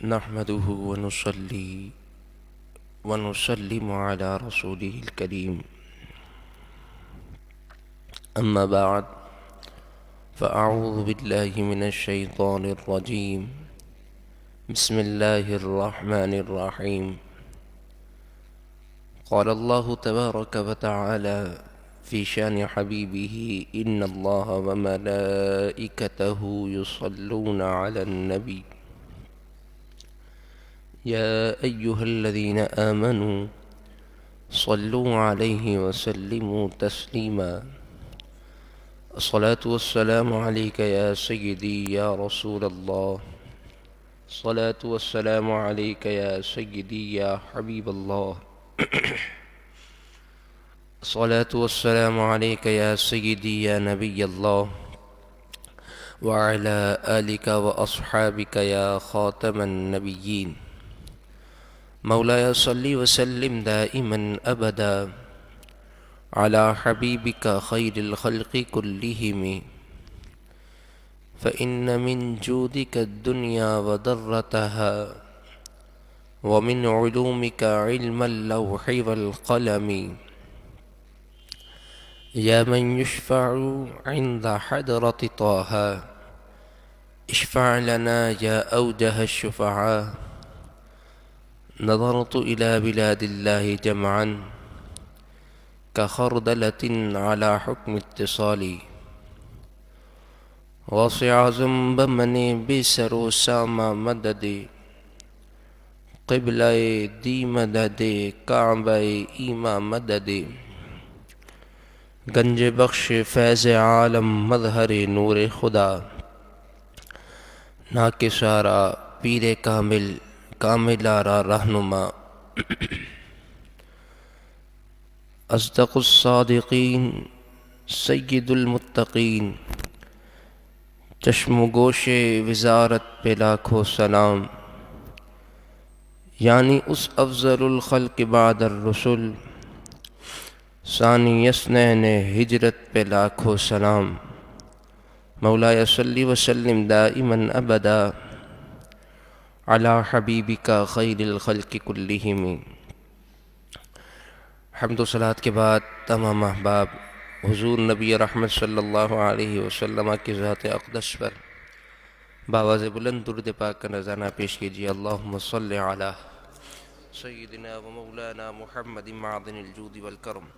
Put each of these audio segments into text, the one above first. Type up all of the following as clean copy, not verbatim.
نحمده ونصلي ونسلم على رسوله الكريم. أما بعد، فأعوذ بالله من الشيطان الرجيم. بسم الله الرحمن الرحيم. قال الله تبارك وتعالى في شان حبيبه: إن الله وملائكته يصلون على النبي يا أيها الذين آمنوا صلوا عليه وسلموا تسليما. الصلاة والسلام عليك يا سيدي يا رسول الله. الصلاة والسلام عليك يا سيدي يا حبيب الله. الصلاة والسلام عليك يا سيدي يا نبي الله، وعلى آلك وأصحابك يا خاتم النبيين. مولاي صل وسلم دائما أبدا على حبيبك خير الخلق كلهم، فإن من جودك الدنيا وضرتها، ومن علومك علم اللوح والقلم. يا من يشفع عند حضرة طه، اشفع لنا يا أوجه الشفعاء. نظرت إلى بلاد الله جمعا كخردلة على حكم اتصالي، واسع ذنب من بسر سام مدد، قبلہ دی مدد کعبہ ایما مدد. گنج بخش فیض عالم مظہر نور خدا، ناکسارا پیر کامل کاملارا رہنما. اصدق الصادقین سید المتقین، چشم و گوش وزارت پہ لاکھوں سلام. یعنی اس افضل الخلق بعد الرسل، ثانی اثنین ہجرت پہ لاکھوں سلام. مولاي صل وسلم دائما ابدا على حبیبک خیر الخلق کلہم. حمد و صلات کے بعد تمام احباب حضور نبی رحمت صلی اللہ علیہ وسلم کی ذات اقدس پر بآواز بلند درود پاک کا نذرانہ پیش کیجیے. اللہم صل علی سیدنا و مولانا محمد معدن الجود والکرم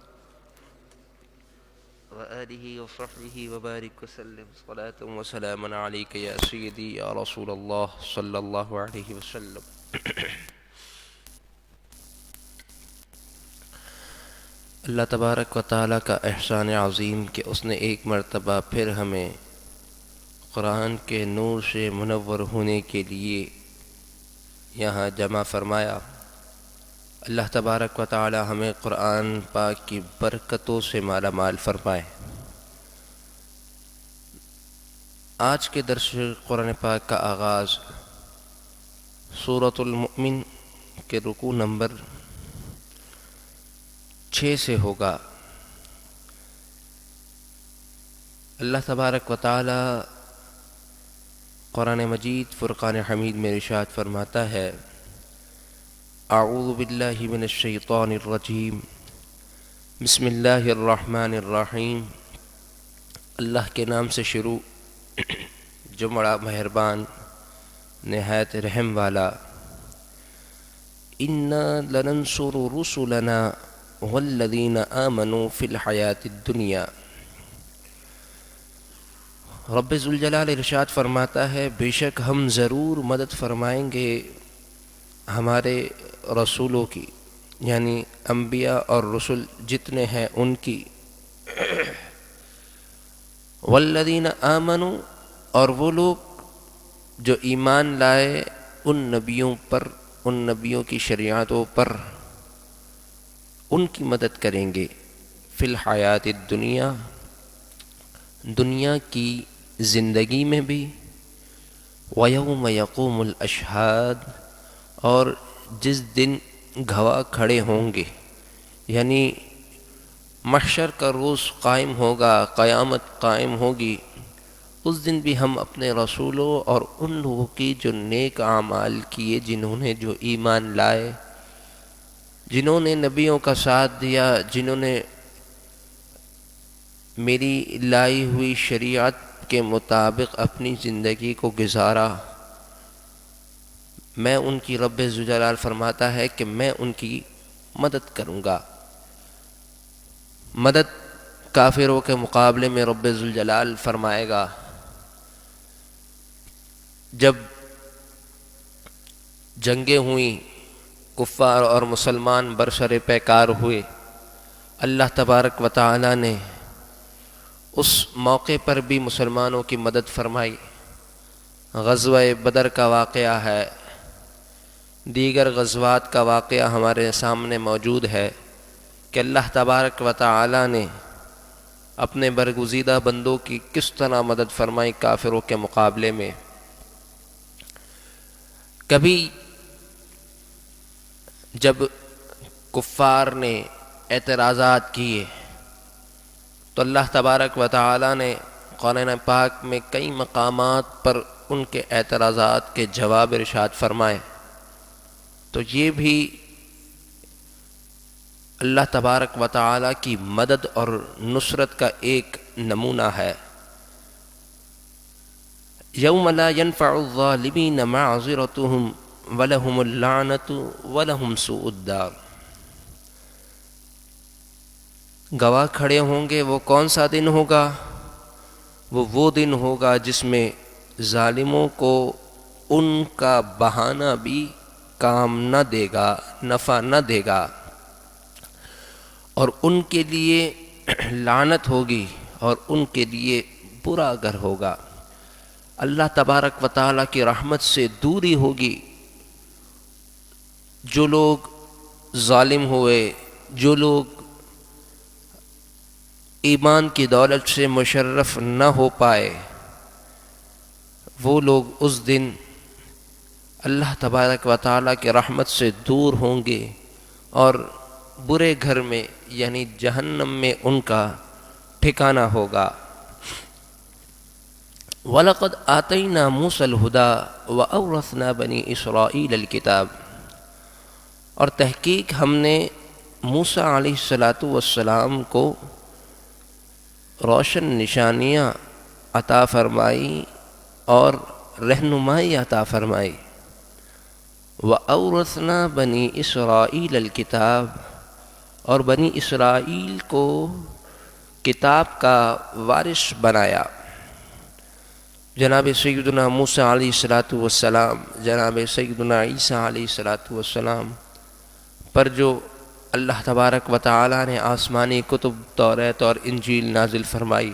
وآلہ وصحبہ وبارک وسلم. صلاة و سلاما علیک یا سیدی یا رسول اللہ صلی اللہ علیہ وسلم. اللہ تبارک و تعالیٰ کا احسان عظیم کہ اس نے ایک مرتبہ پھر ہمیں قرآن کے نور سے منور ہونے کے لیے یہاں جمع فرمایا. اللہ تبارک و تعالیٰ ہمیں قرآن پاک کی برکتوں سے مالا مال فرمائے. آج کے درس قرآن پاک کا آغاز سورۃ المؤمن کے رکوع نمبر 6 سے ہوگا. اللہ تبارک و تعالی قرآن مجید فرقان حمید میں ارشاد فرماتا ہے: اعوذ باللہ من الشیطان الرجیم، بسم اللہ الرحمن الرحیم. اللہ کے نام سے شروع جو بڑا مہربان نہایت رحم والا. انا لننصر رسلنا والذین آمنوا فی الحیاۃ الدنیا. رب ذوالجلال ارشاد فرماتا ہے بے شک ہم ضرور مدد فرمائیں گے ہمارے رسولوں کی، یعنی انبیاء اور رسل جتنے ہیں ان کی. والذین آمنوا، اور وہ لوگ جو ایمان لائے ان نبیوں پر، ان نبیوں کی شریعتوں پر، ان کی مدد کریں گے. فی الحیات الدنیا، دنیا کی زندگی میں بھی. ویوم یقوم الاشہاد، اور جس دن گواہ کھڑے ہوں گے، یعنی محشر کا روز قائم ہوگا، قیامت قائم ہوگی، اس دن بھی ہم اپنے رسولوں اور ان لوگوں کی جو نیک اعمال کیے، جنہوں نے جو ایمان لائے، جنہوں نے نبیوں کا ساتھ دیا، جنہوں نے میری لائی ہوئی شریعت کے مطابق اپنی زندگی کو گزارا، میں ان کی رب ذوالجلال فرماتا ہے کہ میں ان کی مدد کروں گا۔ مدد کافروں کے مقابلے میں رب ذوالجلال فرمائے گا۔ جب جنگیں ہوئیں، کفار اور مسلمان برسر پیکار ہوئے، اللہ تبارک و تعالی نے اس موقع پر بھی مسلمانوں کی مدد فرمائی۔ غزوہ بدر کا واقعہ ہے، دیگر غزوات کا واقعہ ہمارے سامنے موجود ہے کہ اللہ تبارک و تعالی نے اپنے برگزیدہ بندوں کی کس طرح مدد فرمائی کافروں کے مقابلے میں۔ کبھی جب کفار نے اعتراضات کیے تو اللہ تبارک و تعالی نے قرآن پاک میں کئی مقامات پر ان کے اعتراضات کے جواب ارشاد فرمائے۔ تو یہ بھی اللہ تبارک و تعالی کی مدد اور نصرت کا ایک نمونہ ہے۔ یوم لا ينفع الظالمین معذرتهم ولہم اللعنۃ ولہم سوء الدار۔ گواہ کھڑے ہوں گے، وہ کون سا دن ہوگا؟ وہ دن ہوگا جس میں ظالموں کو ان کا بہانہ بھی کام نہ دے گا، نفع نہ دے گا، اور ان کے لیے لعنت ہوگی اور ان کے لیے برا گھر ہوگا۔ اللہ تبارک و تعالیٰ کی رحمت سے دوری ہوگی۔ جو لوگ ظالم ہوئے، جو لوگ ایمان کی دولت سے مشرف نہ ہو پائے، وہ لوگ اس دن اللہ تبارک و تعالیٰ کی رحمت سے دور ہوں گے اور برے گھر میں یعنی جہنم میں ان کا ٹھکانہ ہوگا۔ وَلَقَدْ آتَيْنَا مُوسَى الْهُدَى وَأَوْرَثْنَا بَنِي إِسْرَائِيلَ الْكِتَابَ، اور تحقیق ہم نے موسیٰ علیہ السلام کو روشن نشانیاں عطا فرمائی اور رہنمائی عطا فرمائی۔ وَأَوْرَثْنَا بَنِي إِسْرَائِيلَ الْكِتَابَ، اور بنی اسرائیل کو کتاب کا وارث بنایا۔ جناب سیدنا موسیٰ علیہ السلام، جناب سیدنا عیسیٰ علیہ السلام پر جو اللہ تبارک و تعالی نے آسمانی کتب توریت اور انجیل نازل فرمائی،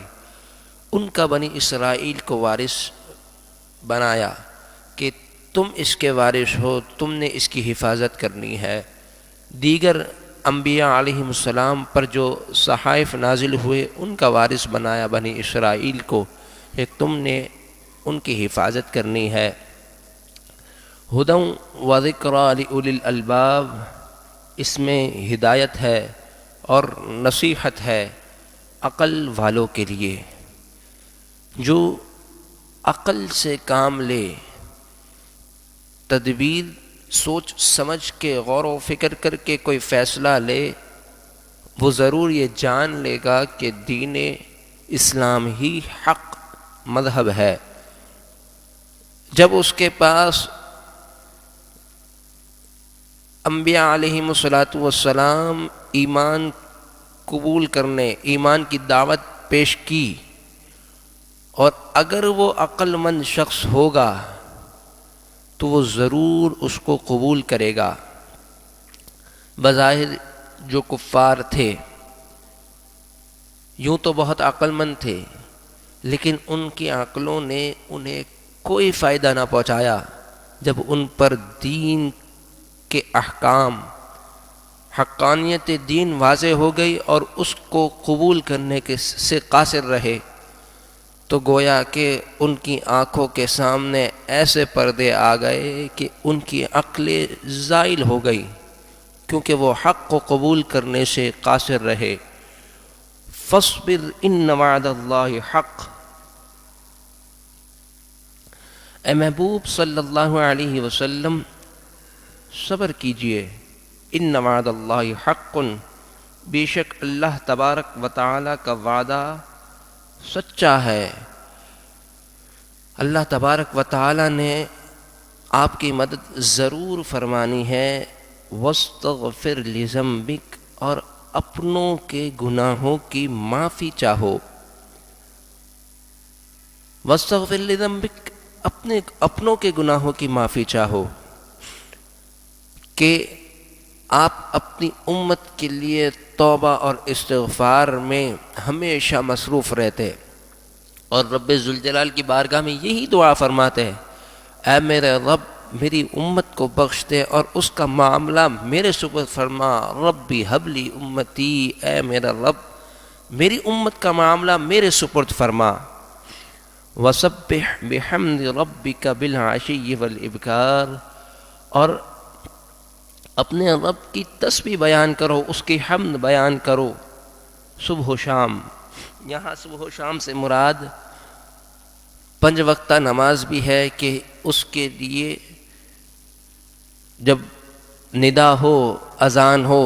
ان کا بنی اسرائیل کو وارث بنایا کہ تم اس کے وارث ہو، تم نے اس کی حفاظت کرنی ہے۔ دیگر انبیاء علیہ السلام پر جو صحائف نازل ہوئے، ان کا وارث بنایا بنی اسرائیل کو کہ تم نے ان کی حفاظت کرنی ہے۔ ھدی و ذکریٰ لأولی الالباب، اس میں ہدایت ہے اور نصیحت ہے عقل والوں کے لیے۔ جو عقل سے کام لے، تدبیر سوچ سمجھ کے غور و فکر کر کے کوئی فیصلہ لے، وہ ضرور یہ جان لے گا کہ دین اسلام ہی حق مذہب ہے۔ جب اس کے پاس انبیاء علیہ السلام ایمان قبول کرنے، ایمان کی دعوت پیش کی، اور اگر وہ عقل مند شخص ہوگا تو وہ ضرور اس کو قبول کرے گا۔ بظاہر جو کفار تھے یوں تو بہت عقل مند تھے، لیکن ان کی عقلوں نے انہیں کوئی فائدہ نہ پہنچایا جب ان پر دین کے احکام، حقانیت دین واضح ہو گئی اور اس کو قبول کرنے سے قاصر رہے، تو گویا کہ ان کی آنکھوں کے سامنے ایسے پردے آ گئے کہ ان کی عقلیں زائل ہو گئی، کیونکہ وہ حق کو قبول کرنے سے قاصر رہے۔ فاصبر ان وعد اللہ حق، اے محبوب صلی اللہ علیہ وسلم صبر کیجئے، ان وعد اللہ حق، بے شک اللہ تبارک و تعالی کا وعدہ سچا ہے۔ اللہ تبارک و تعالی نے آپ کی مدد ضرور فرمانی ہے۔ واستغفر لذنبک، اور اپنوں کے گناہوں کی معافی چاہو۔ واستغفر لذنبک، اپنوں کے گناہوں کی معافی چاہو، کہ آپ اپنی امت کے لیے توبہ اور استغفار میں ہمیشہ مصروف رہتے اور رب ذوالجلال کی بارگاہ میں یہی دعا فرماتے ہیں، اے میرے رب میری امت کو بخش دے اور اس کا معاملہ میرے سپرد فرما۔ ربی حبلی امتی، اے میرا رب میری امت کا معاملہ میرے سپرد فرما۔ وسبح بحمد ربک بالعشی والابکار، اور اپنے رب کی تسبیح بیان کرو، اس کی حمد بیان کرو صبح و شام۔ یہاں صبح و شام سے مراد 5 وقتہ نماز بھی ہے، کہ اس کے لیے جب ندا ہو، اذان ہو،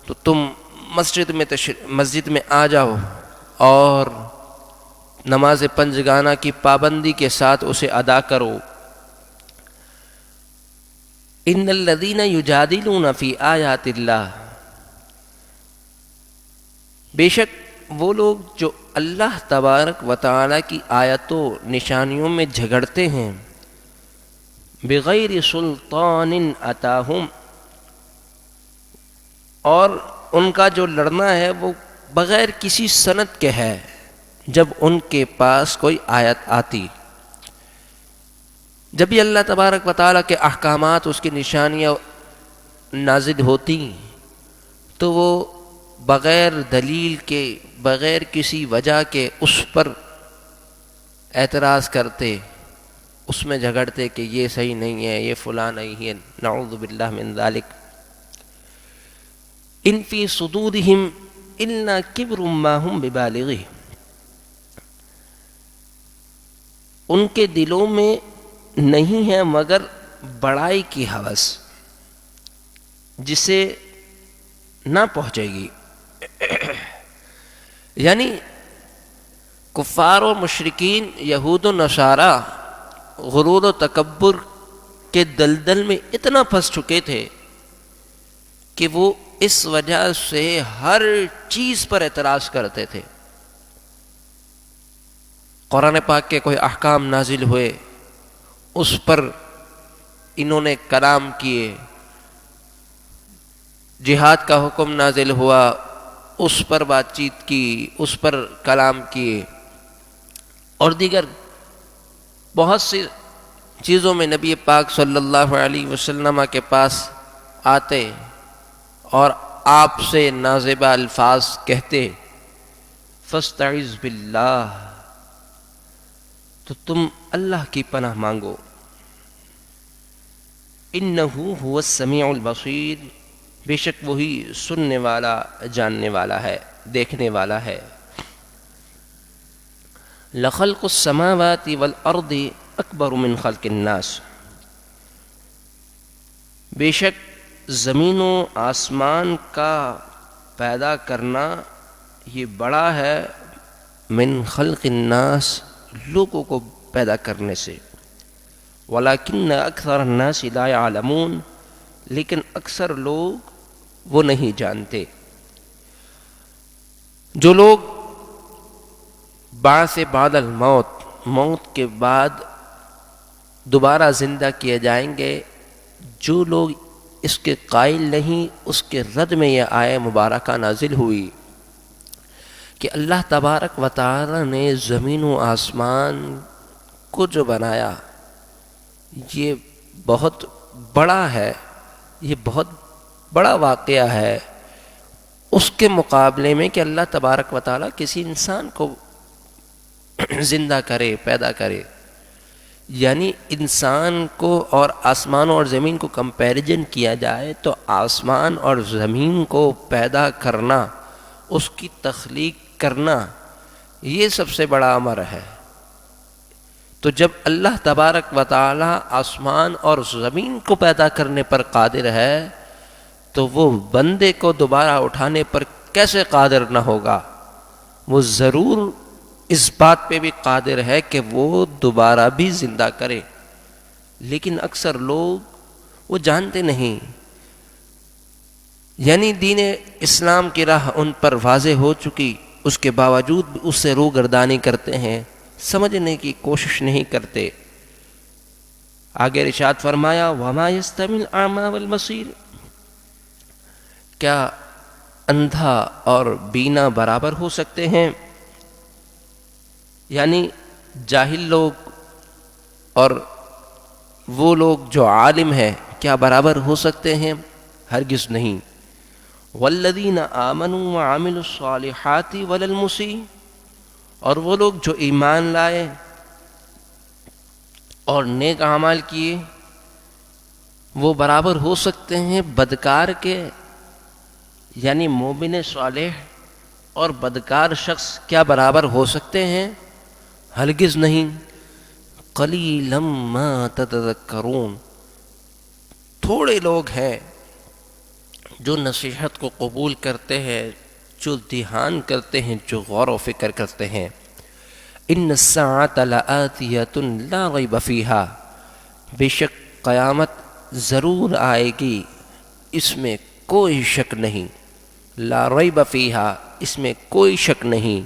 تو تم مسجد میں آ جاؤ اور نماز 5 گانہ کی پابندی کے ساتھ اسے ادا کرو۔ ان الذین یجادلون فی آیات اللہ، بے شک وہ لوگ جو اللہ تبارک و تعالی کی آیتوں نشانیوں میں جھگڑتے ہیں، بغیر سلطان اتاہم، اور ان کا جو لڑنا ہے وہ بغیر کسی سند کے ہے، جب ان کے پاس کوئی آیت آتی، جب بھی اللہ تبارک و تعالیٰ کے احکامات، اس کی نشانیاں نازل ہوتی تو وہ بغیر دلیل کے، بغیر کسی وجہ کے اس پر اعتراض کرتے، اس میں جھگڑتے کہ یہ صحیح نہیں ہے، یہ فلاں نہیں ہے، نعوذ باللہ من ذالک۔ ان فی صدورہم الا کبر ما ہم ببالغہ، ان کے دلوں میں نہیں ہے مگر بڑائی کی ہوس، جسے نہ پہنچے گی۔ یعنی کفار و مشرکین، یہود و نصارہ غرور و تکبر کے دلدل میں اتنا پھنس چکے تھے کہ وہ اس وجہ سے ہر چیز پر اعتراض کرتے تھے۔ قرآن پاک کے کوئی احکام نازل ہوئے، اس پر انہوں نے کلام کیے، جہاد کا حکم نازل ہوا، اس پر بات چیت کی، اس پر کلام کیے، اور دیگر بہت سی چیزوں میں نبی پاک صلی اللہ علیہ وسلم کے پاس آتے اور آپ سے نازیبہ الفاظ کہتے، فاستعذ باللہ، تو تم اللہ کی پناہ مانگو، انہ هو السمیع البصیر، بے شک وہی سننے والا، جاننے والا ہے، دیکھنے والا ہے۔ لخلق السماوات والارض اکبر من خلق الناس، بے شک زمین و آسمان کا پیدا کرنا یہ بڑا ہے، من خلق الناس، لوگوں کو پیدا کرنے سے، ولیکن اکثر الناس لا یعلمون، لیکن اکثر لوگ وہ نہیں جانتے۔ جو لوگ بعث بعد الموت، موت کے بعد دوبارہ زندہ کیے جائیں گے، جو لوگ اس کے قائل نہیں، اس کے رد میں یہ آیہ مبارکہ نازل ہوئی کہ اللہ تبارک و تعالی نے زمین و آسمان کو جو بنایا یہ بہت بڑا ہے، یہ بہت بڑا واقعہ ہے، اس کے مقابلے میں کہ اللہ تبارک و تعالی کسی انسان کو زندہ کرے، پیدا کرے۔ یعنی انسان کو اور آسمان اور زمین کو کمپیریزن کیا جائے تو آسمان اور زمین کو پیدا کرنا، اس کی تخلیق کرنا، یہ سب سے بڑا امر ہے۔ تو تو جب اللہ تبارک و تعالی آسمان اور زمین کو پیدا کرنے پر قادر ہے تو وہ بندے کو دوبارہ اٹھانے پر کیسے قادر نہ ہوگا؟ وہ ضرور اس بات پہ بھی قادر ہے کہ وہ دوبارہ بھی زندہ کرے، لیکن اکثر لوگ وہ جانتے نہیں، یعنی دین اسلام کی راہ ان پر واضح ہو چکی، اس کے باوجود بھی اس سے روگردانی کرتے ہیں، سمجھنے کی کوشش نہیں کرتے۔ آگے ارشاد فرمایا وَمَا يَسْتَوِي الْأَعْمَى وَالْبَصِيرُ، کیا اندھا اور بینا برابر ہو سکتے ہیں؟ یعنی جاہل لوگ اور وہ لوگ جو عالم ہیں کیا برابر ہو سکتے ہیں؟ ہرگز نہیں۔ والذین آمنوا وعملوا الصالحات ولا المسیء، اور وہ لوگ جو ایمان لائے اور نیک اعمال کیے وہ برابر ہو سکتے ہیں بدکار کے؟ یعنی مومن صالح اور بدکار شخص کیا برابر ہو سکتے ہیں؟ ہرگز نہیں۔ قلیلا ما تتذکرون، تھوڑے لوگ ہیں جو نصیحت کو قبول کرتے ہیں، جو دھیان کرتے ہیں، جو غور و فکر کرتے ہیں۔ ان الساعۃ لآتیۃ لا ریب فیہا، بے شک قیامت ضرور آئے گی، اس میں کوئی شک نہیں۔ لا ریب فیہا، اس میں کوئی شک نہیں۔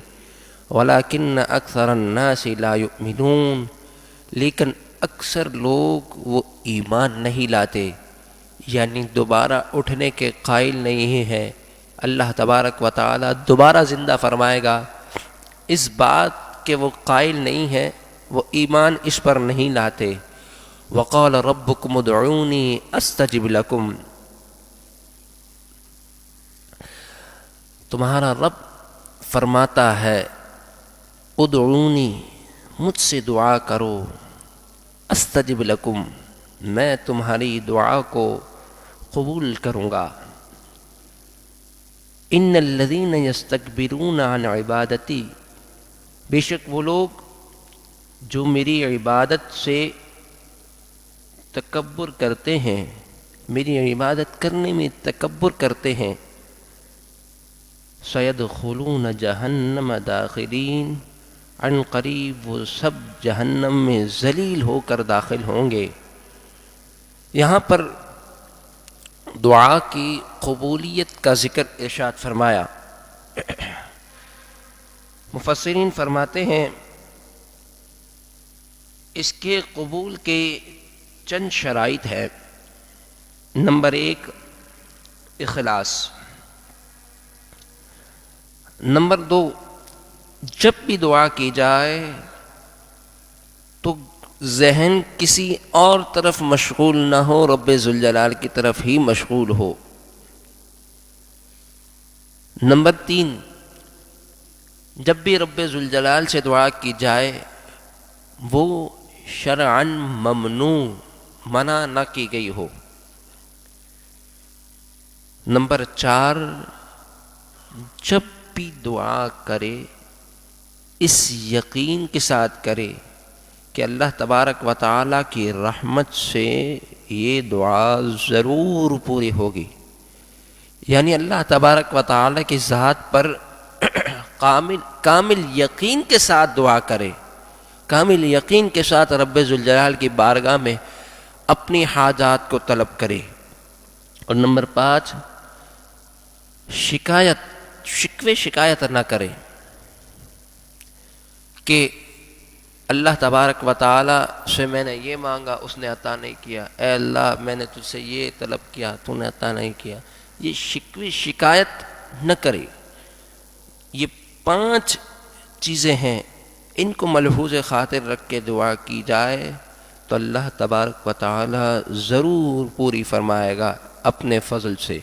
ولکن اکثر الناس لا یؤمنون، لیکن اکثر لوگ وہ ایمان نہیں لاتے، یعنی دوبارہ اٹھنے کے قائل نہیں ہیں۔ اللہ تبارک و تعالی دوبارہ زندہ فرمائے گا، اس بات کہ وہ قائل نہیں ہیں، وہ ایمان اس پر نہیں لاتے۔ وقال ربکم ادعونی استجب لکم، تمہارا رب فرماتا ہے ادعونی، مجھ سے دعا کرو، استجب لکم، میں تمہاری دعا کو قبول کروں گا۔ ان الذین یستکبرون عن عبادتی، بے شک وہ لوگ جو میری عبادت سے تکبر کرتے ہیں، میری عبادت کرنے میں تکبر کرتے ہیں، سیدخلون جہنم داخرین، عن قریب وہ سب جہنم میں ذلیل ہو کر داخل ہوں گے۔ یہاں پر دعا کی قبولیت کا ذکر ارشاد فرمایا۔ مفسرین فرماتے ہیں اس کے قبول کے چند شرائط ہے۔ نمبر 1 اخلاص، نمبر 2 جب بھی دعا کی جائے تو ذہن کسی اور طرف مشغول نہ ہو، رب ذوالجلال کی طرف ہی مشغول ہو۔ نمبر 3 جب بھی رب ذوالجلال سے دعا کی جائے وہ شرعاً ممنوع، منع نہ کی گئی ہو۔ نمبر 4 جب بھی دعا کرے اس یقین کے ساتھ کرے کہ اللہ تبارک و تعالیٰ کی رحمت سے یہ دعا ضرور پوری ہوگی، یعنی اللہ تبارک و تعالیٰ کی ذات پر کامل یقین کے ساتھ دعا کرے، کامل یقین کے ساتھ رب ذوالجلال کی بارگاہ میں اپنی حاجات کو طلب کرے۔ اور نمبر 5 شکایت نہ کرے کہ اللہ تبارک و تعالی سے میں نے یہ مانگا اس نے عطا نہیں کیا، اے اللہ میں نے تجھ سے یہ طلب کیا تو نے عطا نہیں کیا، یہ شکایت نہ کرے۔ یہ 5 چیزیں ہیں، ان کو ملحوظ خاطر رکھ کے دعا کی جائے تو اللہ تبارک و تعالی ضرور پوری فرمائے گا اپنے فضل سے۔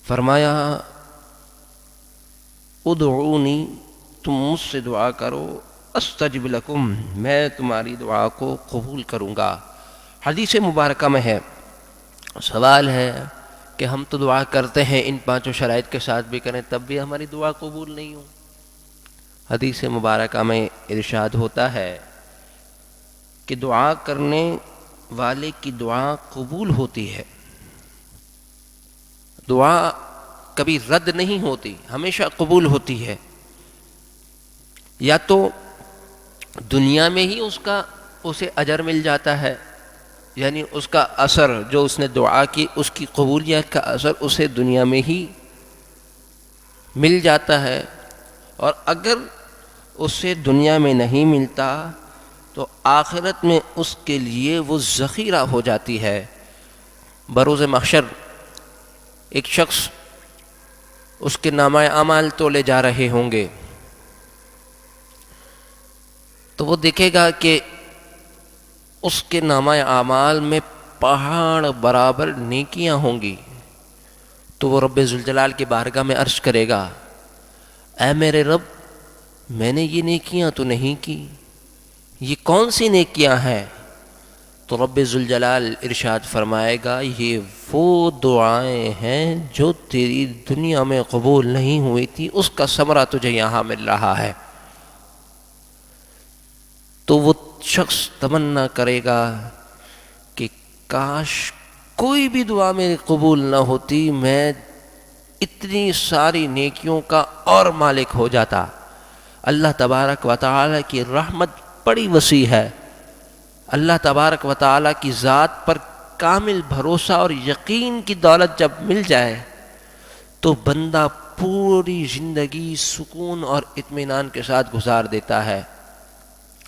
فرمایا ادعونی، تم مجھ سے دعا کرو، استجب لکم، میں تمہاری دعا کو قبول کروں گا۔ حدیث مبارکہ میں ہے، سوال ہے کہ ہم تو دعا کرتے ہیں ان 5 شرائط کے ساتھ بھی کریں تب بھی ہماری دعا قبول نہیں ہو۔ حدیث مبارکہ میں ارشاد ہوتا ہے کہ دعا کرنے والے کی دعا قبول ہوتی ہے، دعا کبھی رد نہیں ہوتی، ہمیشہ قبول ہوتی ہے۔ یا تو دنیا میں ہی اسے اجر مل جاتا ہے، یعنی اس کا اثر جو اس نے دعا کی اس کی قبولیت کا اثر اسے دنیا میں ہی مل جاتا ہے، اور اگر اسے دنیا میں نہیں ملتا تو آخرت میں اس کے لیے وہ ذخیرہ ہو جاتی ہے۔ بروز محشر ایک شخص اس کے نامہ اعمال تولے جا رہے ہوں گے تو وہ دیکھے گا کہ اس کے نامہ اعمال میں پہاڑ برابر نیکیاں ہوں گی، تو وہ رب ذوالجلال کی بارگاہ میں عرض کرے گا، اے میرے رب، میں نے یہ نیکیاں تو نہیں کی، یہ کون سی نیکیاں ہیں؟ تو رب ذوالجلال ارشاد فرمائے گا، یہ وہ دعائیں ہیں جو تیری دنیا میں قبول نہیں ہوئی تھی، اس کا ثمرہ تجھے یہاں مل رہا ہے۔ تو وہ شخص تمنا کرے گا کہ کاش کوئی بھی دعا میری قبول نہ ہوتی، میں اتنی ساری نیکیوں کا اور مالک ہو جاتا۔ اللہ تبارک و تعالی کی رحمت بڑی وسیع ہے۔ اللہ تبارک و تعالی کی ذات پر کامل بھروسہ اور یقین کی دولت جب مل جائے تو بندہ پوری زندگی سکون اور اطمینان کے ساتھ گزار دیتا ہے۔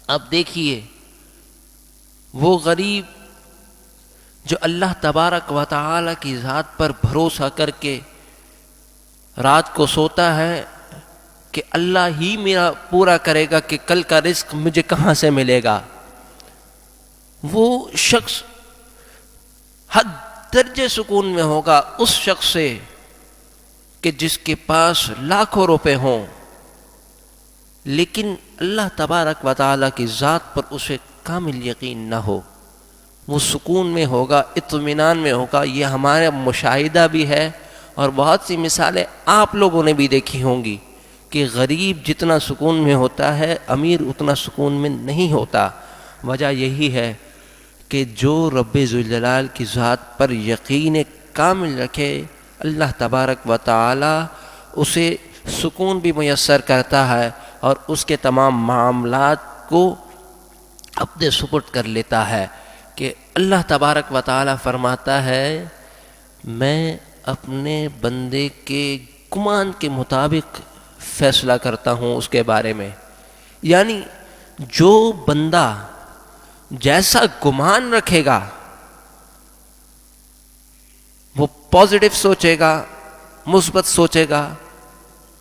اب دیکھیے وہ غریب جو اللہ تبارک و تعالی کی ذات پر بھروسہ کر کے رات کو سوتا ہے کہ اللہ ہی میرا پورا کرے گا کہ کل کا رزق مجھے کہاں سے ملے گا، وہ شخص حد درجے سکون میں ہوگا اس شخص سے کہ جس کے پاس لاکھوں روپے ہوں لیکن اللہ تبارک و تعالی کی ذات پر اسے کامل یقین نہ ہو۔ وہ سکون میں ہوگا، اطمینان میں ہوگا۔ یہ ہمارا مشاہدہ بھی ہے اور بہت سی مثالیں آپ لوگوں نے بھی دیکھی ہوں گی کہ غریب جتنا سکون میں ہوتا ہے امیر اتنا سکون میں نہیں ہوتا۔ وجہ یہی ہے کہ جو رب ذوالجلال کی ذات پر یقین کامل رکھے اللہ تبارک و تعالی اسے سکون بھی میسر کرتا ہے اور اس کے تمام معاملات کو اپنے سپرد کر لیتا ہے۔ کہ اللہ تبارک و تعالی فرماتا ہے، میں اپنے بندے کے گمان کے مطابق فیصلہ کرتا ہوں اس کے بارے میں، یعنی جو بندہ جیسا گمان رکھے گا وہ پازیٹو سوچے گا، مثبت سوچے گا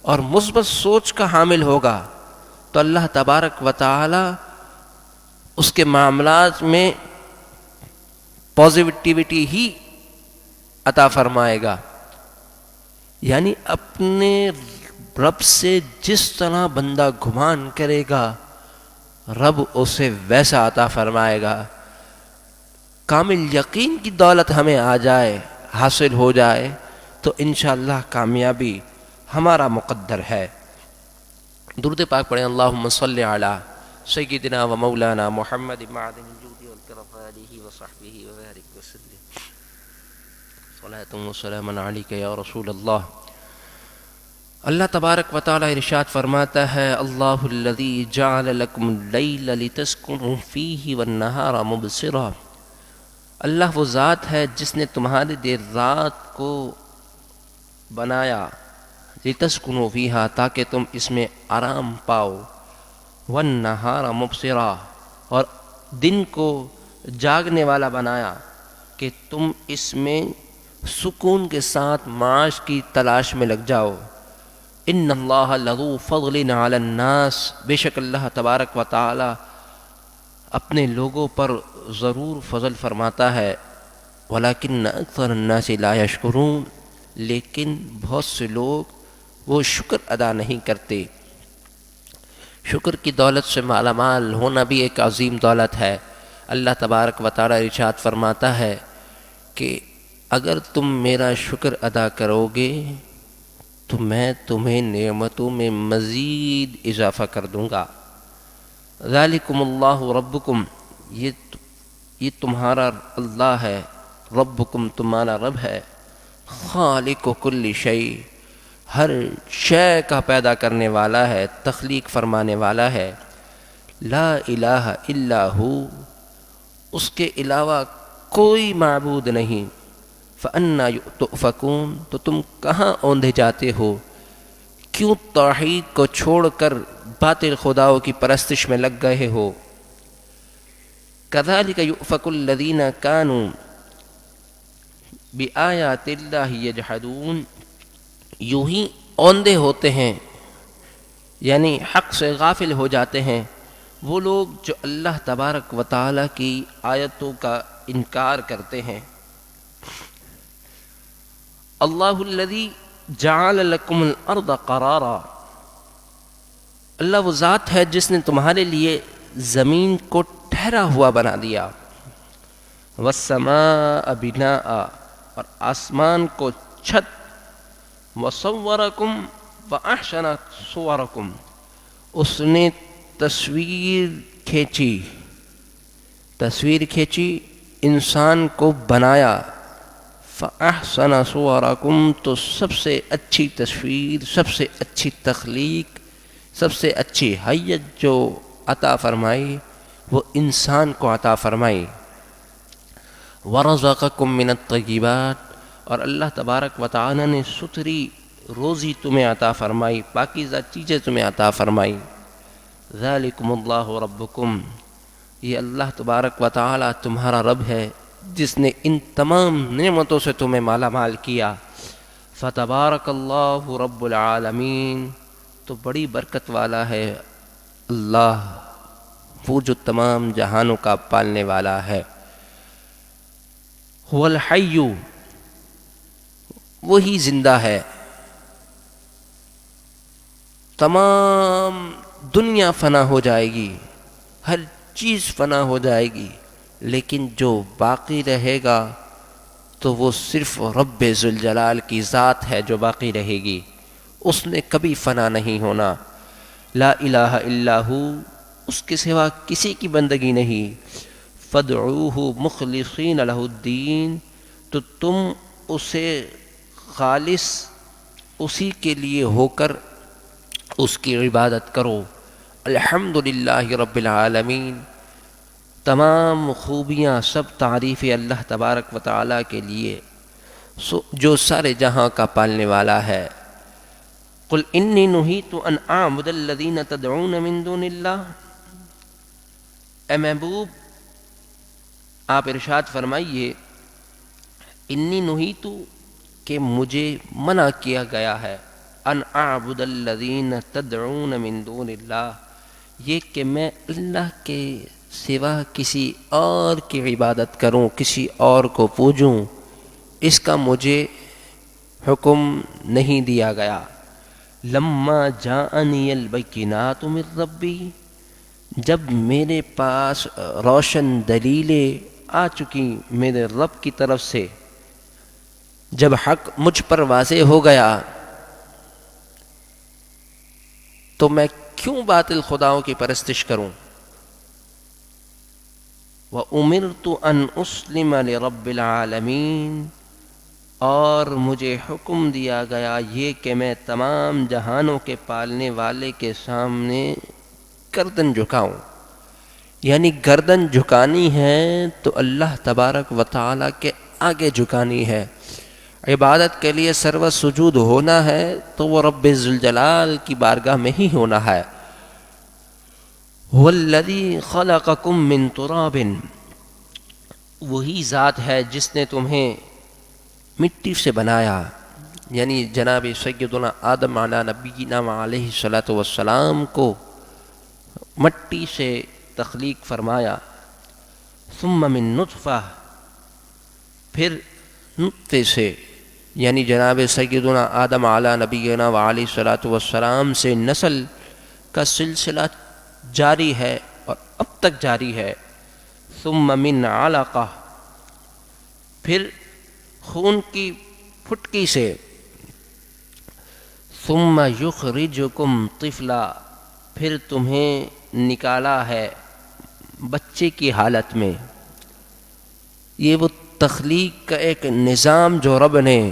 اور مثبت سوچ کا حامل ہوگا تو اللہ تبارک و تعالی اس کے معاملات میں پازیٹیوٹی ہی عطا فرمائے گا۔ یعنی اپنے رب سے جس طرح بندہ گمان کرے گا رب اسے ویسا عطا فرمائے گا۔ کامل یقین کی دولت ہمیں آ جائے، حاصل ہو جائے تو انشاءاللہ کامیابی ہمارا مقدر ہے۔ درود پاک پڑھیں، اللہم صلی علی سیدنا و مولانا محمد معدن الجود والکرم آلہ وصحبہ وبارک وسلم۔ صلاۃ و سلام علیک یا رسول اللہ۔ اللہ تبارک و تعالی ارشاد فرماتا ہے، اللہ الذی جعل لکم اللیل لتسکنوا فیہ والنہار مبصرا۔ اللہ وہ ذات ہے جس نے تمہارے لیے رات کو بنایا، لتسکنوا فیہا تاکہ تم اس میں آرام پاؤ، والنہار مبصرا اور دن کو جاگنے والا بنایا کہ تم اس میں سکون کے ساتھ معاش کی تلاش میں لگ جاؤ۔ ان اللہ لذو فضل علی الناس، بے شک اللہ تبارک و تعالی اپنے لوگوں پر ضرور فضل فرماتا ہے، ولیکن اکثر الناس لا یشکرون، لیکن بہت سے لوگ وہ شکر ادا نہیں کرتے۔ شکر کی دولت سے مالا مال ہونا بھی ایک عظیم دولت ہے۔ اللہ تبارک و تعالی ارشاد فرماتا ہے کہ اگر تم میرا شکر ادا کرو گے تو میں تمہیں نعمتوں میں مزید اضافہ کر دوں گا۔ ذالکم اللہ ربکم، یہ تمہارا اللہ ہے، ربکم تمہارا رب ہے، خالق کل شیء ہر شے کا پیدا کرنے والا ہے، تخلیق فرمانے والا ہے، لا الہ الا ہو اس کے علاوہ کوئی معبود نہیں، فَأَنَّا تُؤْفَكُونَ تو تم کہاں اوندھے جاتے ہو، کیوں توحید کو چھوڑ کر باطل خداؤں کی پرستش میں لگ گئے ہو۔ كَذَلِكَ يُؤْفَكُ الَّذِينَ كَانُوا بِآيَاتِ اللَّهِ يَجْحَدُونَ یوں ہی اوندھے ہوتے ہیں، یعنی حق سے غافل ہو جاتے ہیں وہ لوگ جو اللہ تبارک و تعالیٰ کی آیتوں کا انکار کرتے ہیں۔ اللہ الذی جعل لکم الارض قرارا اللہ وہ ذات ہے جس نے تمہارے لیے زمین کو ٹھہرا ہوا بنا دیا، والسماء بناء اور آسمان کو چھت، وصورکم واحسن صورکم اس نے تصویر کھینچی انسان کو بنایا، فاحسن صورکم تو سب سے اچھی تصویر، سب سے اچھی تخلیق، سب سے اچھی حیت جو عطا فرمائی وہ انسان کو عطا فرمائی، ورزقکم من الطیبات اور اللہ تبارک و تعالی نے ستھری روزی تمہیں عطا فرمائی، پاکیزہ چیزیں تمہیں عطا فرمائی۔ ذالکم اللہ ربکم یہ اللہ تبارک و تعالی تمہارا رب ہے جس نے ان تمام نعمتوں سے تمہیں مالا مال کیا۔ فتبارک اللہ رب العالمین تو بڑی برکت والا ہے اللہ وہ جو تمام جہانوں کا پالنے والا ہے۔ هو الحی وہی زندہ ہے، تمام دنیا فنا ہو جائے گی، ہر چیز فنا ہو جائے گی، لیکن جو باقی رہے گا تو وہ صرف رب ذوالجلال کی ذات ہے جو باقی رہے گی، اس نے کبھی فنا نہیں ہونا۔ لا الہ الا ہو اس کے سوا کسی کی بندگی نہیں، فادعوہ مخلصین لہ الدین تو تم اسے خالص اسی کے لیے ہو کر اس کی عبادت کرو۔ الحمدللہ رب العالمین تمام خوبیاں سب تعریف اللہ تبارک و تعالیٰ کے لیے جو سارے جہاں کا پالنے والا ہے۔ قل انی نہیت ان اعبد الذین تدعون من دون اللہ اے محبوب آپ ارشاد فرمائیے انی نہیت کہ مجھے منع کیا گیا ہے ان اعبد الذین تدعون من دون اللہ یہ کہ میں اللہ کے سوا کسی اور کی عبادت کروں، کسی اور کو پوجوں، اس کا مجھے حکم نہیں دیا گیا۔ لما جاءنی البینات من ربی جب میرے پاس روشن دلیلیں آ چکی میرے رب کی طرف سے، جب حق مجھ پر واضح ہو گیا تو میں کیوں باطل خداؤں کی پرستش کروں۔ وَأُمِرْتُ أَنْ أُسْلِمَ لِرَبِّ الْعَالَمِينَ اور مجھے حکم دیا گیا یہ کہ میں تمام جہانوں کے پالنے والے کے سامنے گردن جھکاؤں، یعنی گردن جھکانی ہے تو اللہ تبارک و تعالیٰ کے آگے جھکانی ہے، عبادت کے لیے سرو سجود ہونا ہے تو وہ رب ذوالجلال کی بارگاہ میں ہی ہونا ہے۔ هو الذی خلقکم من تراب وہی ذات ہے جس نے تمہیں مٹی سے بنایا، یعنی جناب سیدنا آدم علیہ نبینا علیہ الصلاۃ والسلام کو مٹی سے تخلیق فرمایا، ثم من نطفہ پھر نطفے سے، یعنی جناب سیدنا آدم علیہ نبینا علیہ الصلاۃ والسلام سے نسل کا سلسلہ جاری ہے اور اب تک جاری ہے، ثم من علقہ پھر خون کی پھٹکی سے، ثم یخرجکم طفلا پھر تمہیں نکالا ہے بچے کی حالت میں، یہ وہ تخلیق کا ایک نظام جو رب نے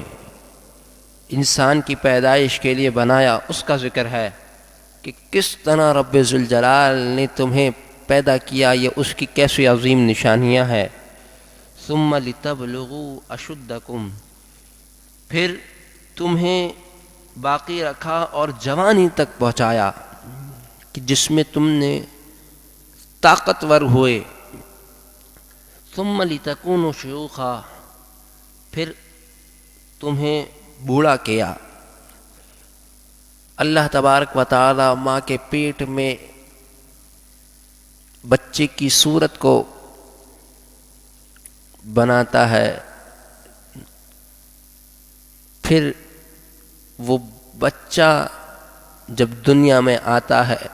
انسان کی پیدائش کے لیے بنایا، اس کا ذکر ہے کہ کس طرح رب ذوالجلال نے تمہیں پیدا کیا، یہ اس کی کیسی عظیم نشانیاں ہیں۔ ثم لتبلغوا اشدکم، پھر تمہیں باقی رکھا اور جوانی تک پہنچایا کہ جس میں تم نے طاقتور ہوئے۔ ثم لتکونوا شیوخا، پھر تمہیں بوڑھا کیا۔ اللہ تبارک و تعالی ماں کے پیٹ میں بچے کی صورت کو بناتا ہے، پھر وہ بچہ جب دنیا میں آتا ہے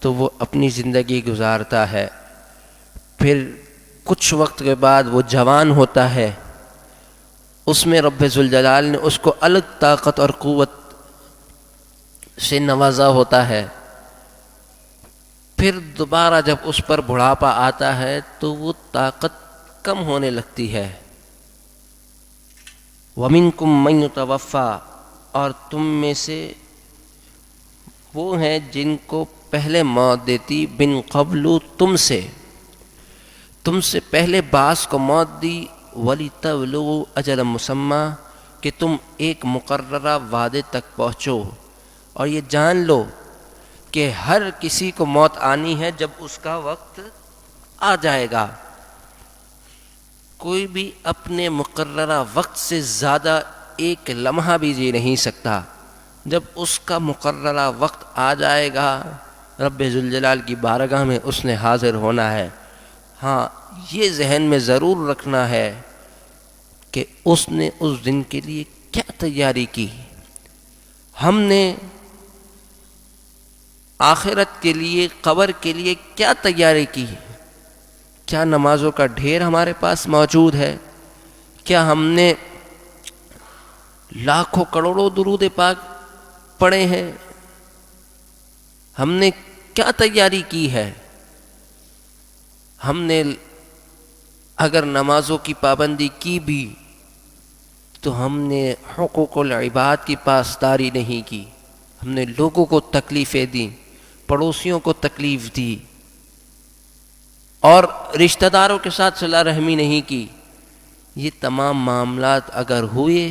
تو وہ اپنی زندگی گزارتا ہے، پھر کچھ وقت کے بعد وہ جوان ہوتا ہے، اس میں رب ذوالجلال نے اس کو الگ طاقت اور قوت سے نوازا ہوتا ہے، پھر دوبارہ جب اس پر بڑھاپا آتا ہے تو وہ طاقت کم ہونے لگتی ہے۔ وَمِنْكُمْ مَنْ يُتَوَفَّى، اور تم میں سے وہ ہیں جن کو پہلے موت دیتی، بن قبل تم سے پہلے بعض کو موت دی، وَلِتَبْلُغُوا أَجَلًا مُّسَمًّى، کہ تم ایک مقررہ وعدے تک پہنچو، اور یہ جان لو کہ ہر کسی کو موت آنی ہے جب اس کا وقت آ جائے گا۔ کوئی بھی اپنے مقررہ وقت سے زیادہ ایک لمحہ بھی جی نہیں سکتا۔ جب اس کا مقررہ وقت آ جائے گا، رب ذوالجلال کی بارگاہ میں اس نے حاضر ہونا ہے۔ ہاں، یہ ذہن میں ضرور رکھنا ہے کہ اس نے اس دن کے لیے کیا تیاری کی۔ ہم نے آخرت کے لیے، قبر کے لیے کیا تیاری کی؟ کیا نمازوں کا ڈھیر ہمارے پاس موجود ہے؟ کیا ہم نے لاکھوں کروڑوں درود پاک پڑھے ہیں؟ ہم نے کیا تیاری کی ہے؟ ہم نے اگر نمازوں کی پابندی کی بھی تو ہم نے حقوق العباد کی پاسداری نہیں کی، ہم نے لوگوں کو تکلیفیں دیں، پڑوسیوں کو تکلیف دی، اور رشتہ داروں کے ساتھ صلہ رحمی نہیں کی۔ یہ تمام معاملات اگر ہوئے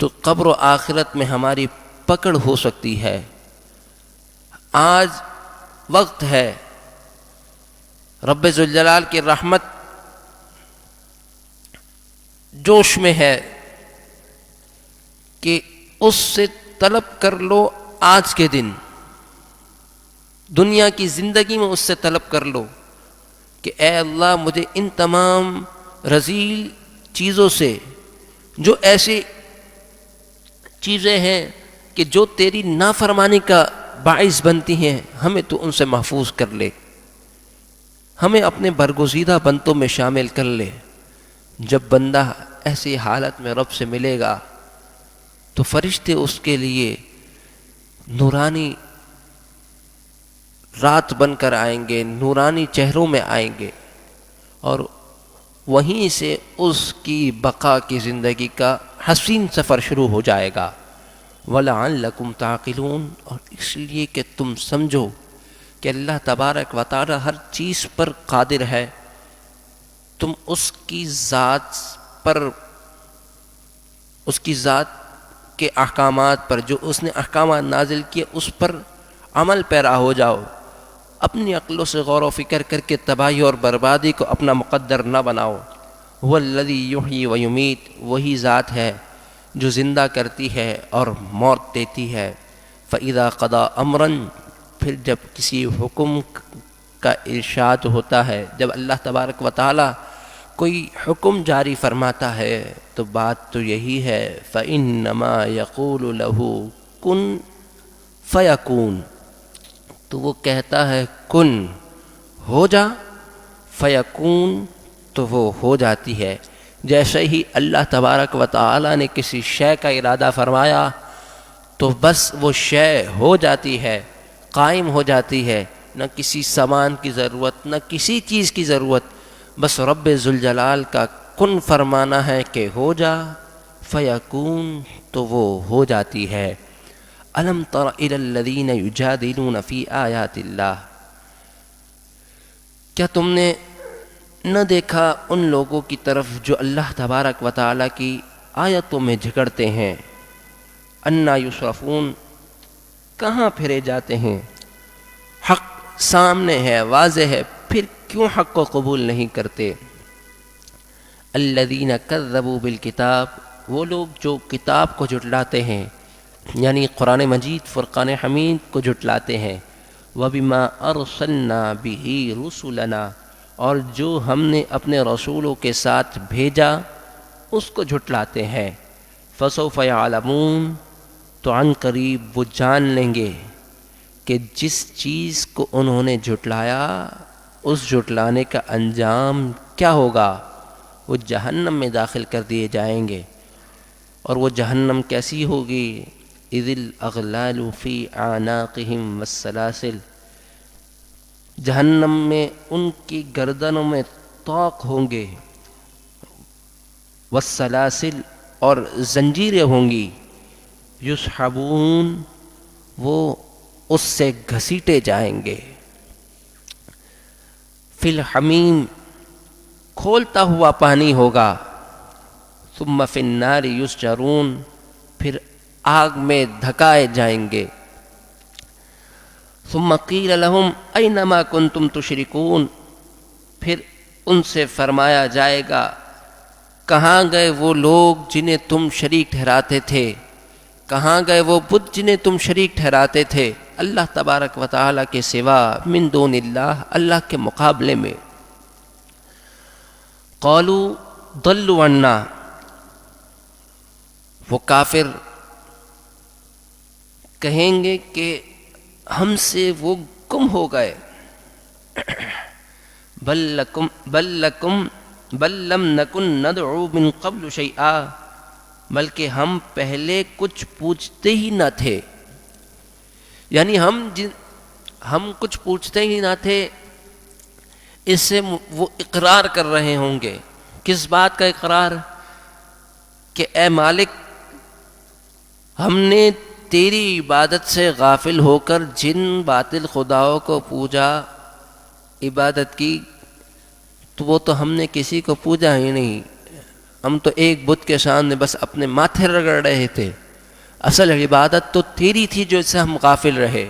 تو قبر و آخرت میں ہماری پکڑ ہو سکتی ہے۔ آج وقت ہے، رب ذوالجلال کی رحمت جوش میں ہے کہ اس سے طلب کر لو آج کے دن، دنیا کی زندگی میں اس سے طلب کر لو کہ اے اللہ مجھے ان تمام رذیل چیزوں سے، جو ایسی چیزیں ہیں کہ جو تیری نافرمانی کا باعث بنتی ہیں، ہمیں تو ان سے محفوظ کر لے، ہمیں اپنے برگزیدہ بندوں میں شامل کر لے۔ جب بندہ ایسی حالت میں رب سے ملے گا تو فرشتے اس کے لیے نورانی رات بن کر آئیں گے، نورانی چہروں میں آئیں گے، اور وہیں سے اس کی بقا کی زندگی کا حسین سفر شروع ہو جائے گا۔ وَلَعَلَّكُمْ تَعْقِلُونَ، اور اس لیے کہ تم سمجھو کہ اللہ تبارک و تعالی ہر چیز پر قادر ہے، تم اس کی ذات پر، اس کی ذات کے احکامات پر، جو اس نے احکامات نازل کیے اس پر عمل پیرا ہو جاؤ، اپنی عقلوں سے غور و فکر کر کے تباہی اور بربادی کو اپنا مقدر نہ بناؤ۔ هو الذی یحیی و یمیت، وہی ذات ہے جو زندہ کرتی ہے اور موت دیتی ہے۔ فَإِذَا قَضَى أَمْرًا، پھر جب کسی حکم کا ارشاد ہوتا ہے، جب اللہ تبارک و تعالی کوئی حکم جاری فرماتا ہے تو بات تو یہی ہے، فَإِنَّمَا يَقُولُ لَهُ كُن فَيَكُونُ، تو وہ کہتا ہے کن، ہو جا، فیکون، تو وہ ہو جاتی ہے۔ جیسے ہی اللہ تبارک و تعالی نے کسی شے کا ارادہ فرمایا تو بس وہ شے ہو جاتی ہے، قائم ہو جاتی ہے، نہ کسی سامان کی ضرورت، نہ کسی چیز کی ضرورت، بس رب ذوالجلال کا کن فرمانا ہے کہ ہو جا، فیکون، تو وہ ہو جاتی ہے۔ الم تر الی الذین یجادلون فی آیات اللہ، کیا تم نے نہ دیکھا ان لوگوں کی طرف جو اللہ تبارک و تعالیٰ کی آیتوں میں جھگڑتے ہیں؟ انا یصرفون، کہاں پھرے جاتے ہیں؟ حق سامنے ہے، واضح ہے، پھر کیوں حق کو قبول نہیں کرتے؟ الذین کذبوا بالکتاب، وہ لوگ جو کتاب کو جھٹلاتے ہیں، یعنی قرآن مجید فرقان حمید کو جھٹلاتے ہیں۔ وَبِمَا أَرْسَلْنَا بِهِ رُسُلَنَا، اور جو ہم نے اپنے رسولوں کے ساتھ بھیجا اس کو جھٹلاتے ہیں۔ فَسَوْفَ يَعْلَمُونَ، تو عن قریب وہ جان لیں گے کہ جس چیز کو انہوں نے جھٹلایا اس جھٹلانے کا انجام کیا ہوگا۔ وہ جہنم میں داخل کر دیے جائیں گے، اور وہ جہنم کیسی ہوگی؟ اذ الاغلال فی اعناقہم والسلاسل، جہنم میں ان کی گردنوں میں طوق ہوں گے، والسلاسل، اور زنجیریں ہوں گی، یسحبون، وہ اس سے گھسیٹے جائیں گے، فی الحمیم، کھولتا ہوا پانی ہوگا، ثم فی النار یسجرون، پھر آگ میں دھکائے جائیں گے۔ ثم قیل لہم این ما کنتم تشرکون، پھر ان سے فرمایا جائے گا کہاں گئے وہ لوگ جنہیں تم شریک ٹھہراتے تھے، کہاں گئے وہ بت جنہیں تم شریک ٹھہراتے تھے اللہ تبارک و تعالیٰ کے سوا، من دون اللہ، اللہ کے مقابلے میں۔ قالوا ضلوا عنا، وہ کافر کہیں گے کہ ہم سے وہ گم ہو گئے۔ بل لم نکن ندعو من قبل شیئا، بلکہ ہم پہلے کچھ پوچھتے ہی نہ تھے، یعنی ہم کچھ پوچھتے ہی نہ تھے۔ اس سے وہ اقرار کر رہے ہوں گے، کس بات کا اقرار؟ کہ اے مالک، ہم نے تیری عبادت سے غافل ہو کر جن باطل خداؤں کو پوجا، عبادت کی، تو وہ تو ہم نے کسی کو پوجا ہی نہیں، ہم تو ایک بت کے سامنے بس اپنے ماتھے رگڑ رہے تھے، اصل عبادت تو تیری تھی جو اس سے ہم غافل رہے۔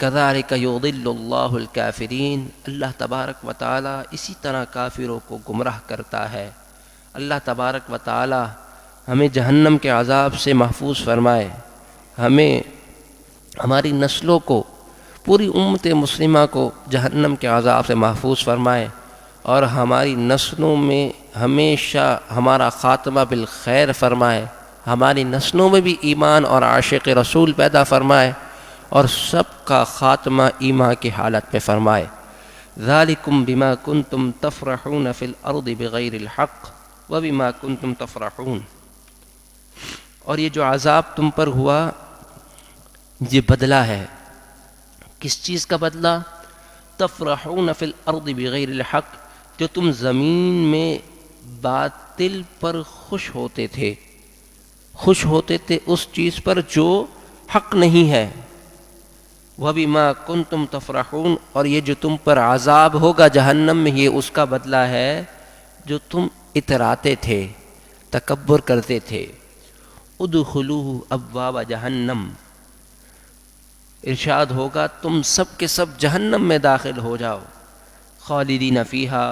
کذالک یضل اللہ الکافرین، اللہ تبارک و تعالی اسی طرح کافروں کو گمراہ کرتا ہے۔ اللہ تبارک و تعالی ہمیں جہنم کے عذاب سے محفوظ فرمائے، ہمیں، ہماری نسلوں کو، پوری امت مسلمہ کو جہنم کے عذاب سے محفوظ فرمائے، اور ہماری نسلوں میں ہمیشہ ہمارا خاتمہ بالخیر فرمائے، ہماری نسلوں میں بھی ایمان اور عاشق رسول پیدا فرمائے، اور سب کا خاتمہ ایمان کی حالت میں فرمائے۔ ذالکم بما کنتم تفرحون فی الارض بغیر الحق وبما کنتم تفرحون، اور یہ جو عذاب تم پر ہوا یہ بدلہ ہے، کس چیز کا بدلہ؟ تفرحون فی الارض بغیر الحق، جو تم زمین میں باطل پر خوش ہوتے تھے اس چیز پر جو حق نہیں ہے۔ وَبِمَا كُنْتُمْ تَفْرَحُونَ، اور یہ جو تم پر عذاب ہوگا جہنم میں، یہ اس کا بدلہ ہے جو تم اتراتے تھے، تکبر کرتے تھے۔ ادخلوا ابواب جہنم، ارشاد ہوگا تم سب کے سب جہنم میں داخل ہو جاؤ، خالدین فیہا،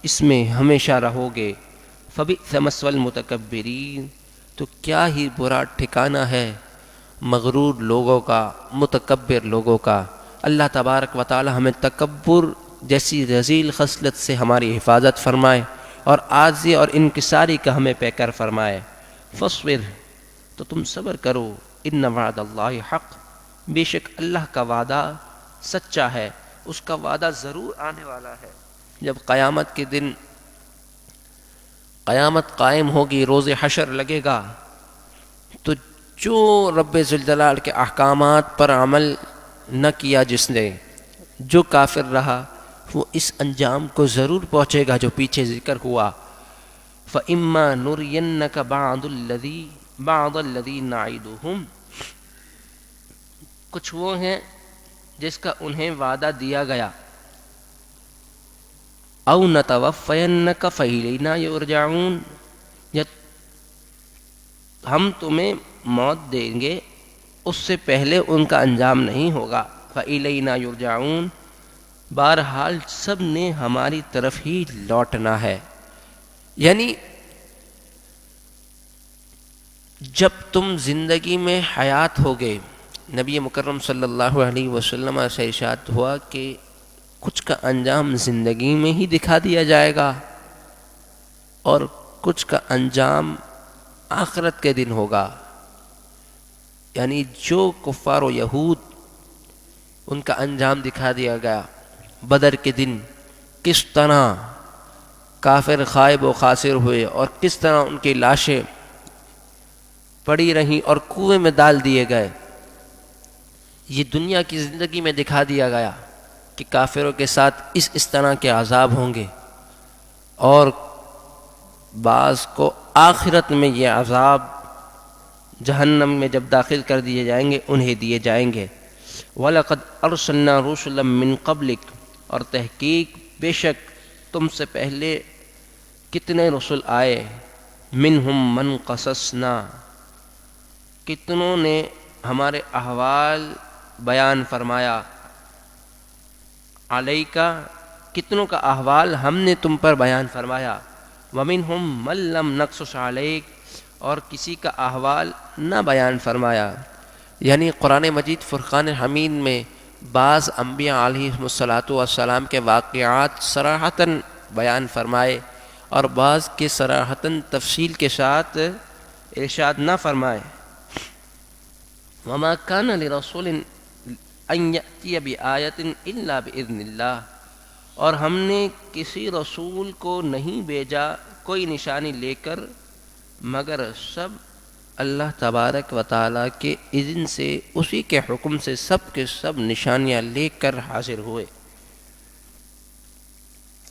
اس میں ہمیشہ رہو گے، فبئس مثوى المتکبرین، تو کیا ہی برا ٹھکانہ ہے مغرور لوگوں کا، متکبر لوگوں کا۔ اللہ تبارک و تعالی ہمیں تکبر جیسی رذیل خصلت سے ہماری حفاظت فرمائے، اور عاجزی اور انکساری کا ہمیں پیکر فرمائے۔ فاصبر، تو تم صبر کرو، ان وعد اللہ حق، بے شک اللہ کا وعدہ سچا ہے، اس کا وعدہ ضرور آنے والا ہے۔ جب قیامت کے دن قیامت قائم ہوگی، روز حشر لگے گا، تو جو رب ذوالجلال کے احکامات پر عمل نہ کیا جس نے، جو کافر رہا وہ اس انجام کو ضرور پہنچے گا جو پیچھے ذکر ہوا۔ فَإِمَّا نُرِيَنَّكَ بَعْضَ الَّذِي نَعِدُهُمْ، کچھ وہ ہیں جس کا انہیں وعدہ دیا گیا، اَوْ نَتَوَفَّيَنَّكَ فَإِلَيْنَا يُرْجَعُونَ، یا ہم تمہیں موت دیں گے اس سے پہلے ان کا انجام نہیں ہوگا۔ فَإِلَيْنَا يُرْجَعُونَ، بہرحال سب نے ہماری طرف ہی لوٹنا ہے۔ یعنی جب تم زندگی میں حیات ہوگے، نبی مکرم صلی اللہ علیہ وسلم سے ارشاد ہوا کہ کچھ کا انجام زندگی میں ہی دکھا دیا جائے گا اور کچھ کا انجام آخرت کے دن ہوگا۔ یعنی جو کفار و یہود ان کا انجام دکھا دیا گیا بدر کے دن، کس طرح کافر خائب و خاسر ہوئے اور کس طرح ان کی لاشیں پڑی رہیں اور کنویں میں ڈال دیے گئے، یہ دنیا کی زندگی میں دکھا دیا گیا کہ کافروں کے ساتھ اس طرح کے عذاب ہوں گے، اور بعض کو آخرت میں یہ عذاب جہنم میں جب داخل کر دیے جائیں گے انہیں دیے جائیں گے۔ وَلَقَدْ أَرْسَلْنَا رُسُلًا مِّن قَبْلِكَ، اور تحقیق بے شک تم سے پہلے کتنے رسول آئے، مِّنْهُمْ مَنْ قَصَصْنَا، کتنوں نے ہمارے احوال بیان فرمایا، علیکا، کتنوں کا احوال ہم نے تم پر بیان فرمایا، وَمِنْهُمْ مَن لَّمْ نَقْصُصْ عَلَيْكَ، اور کسی کا احوال نہ بیان فرمایا۔ یعنی قرآن مجید فرقان حمید میں بعض انبیاء علیہ الصلاۃ کے واقعات صراحتاً بیان فرمائے اور بعض کے صراحتاً تفصیل کے ساتھ ارشاد نہ فرمائے۔ وَمَا كَانَ لِرَسُولٍ أَن يَأْتِيَ بِآيَةٍ إِلَّا بِإِذْنِ اللَّهِ، اور ہم نے کسی رسول کو نہیں بھیجا کوئی نشانی لے کر مگر سب اللہ تبارک و تعالیٰ کے اذن سے، اسی کے حکم سے سب کے سب نشانیاں لے کر حاضر ہوئے۔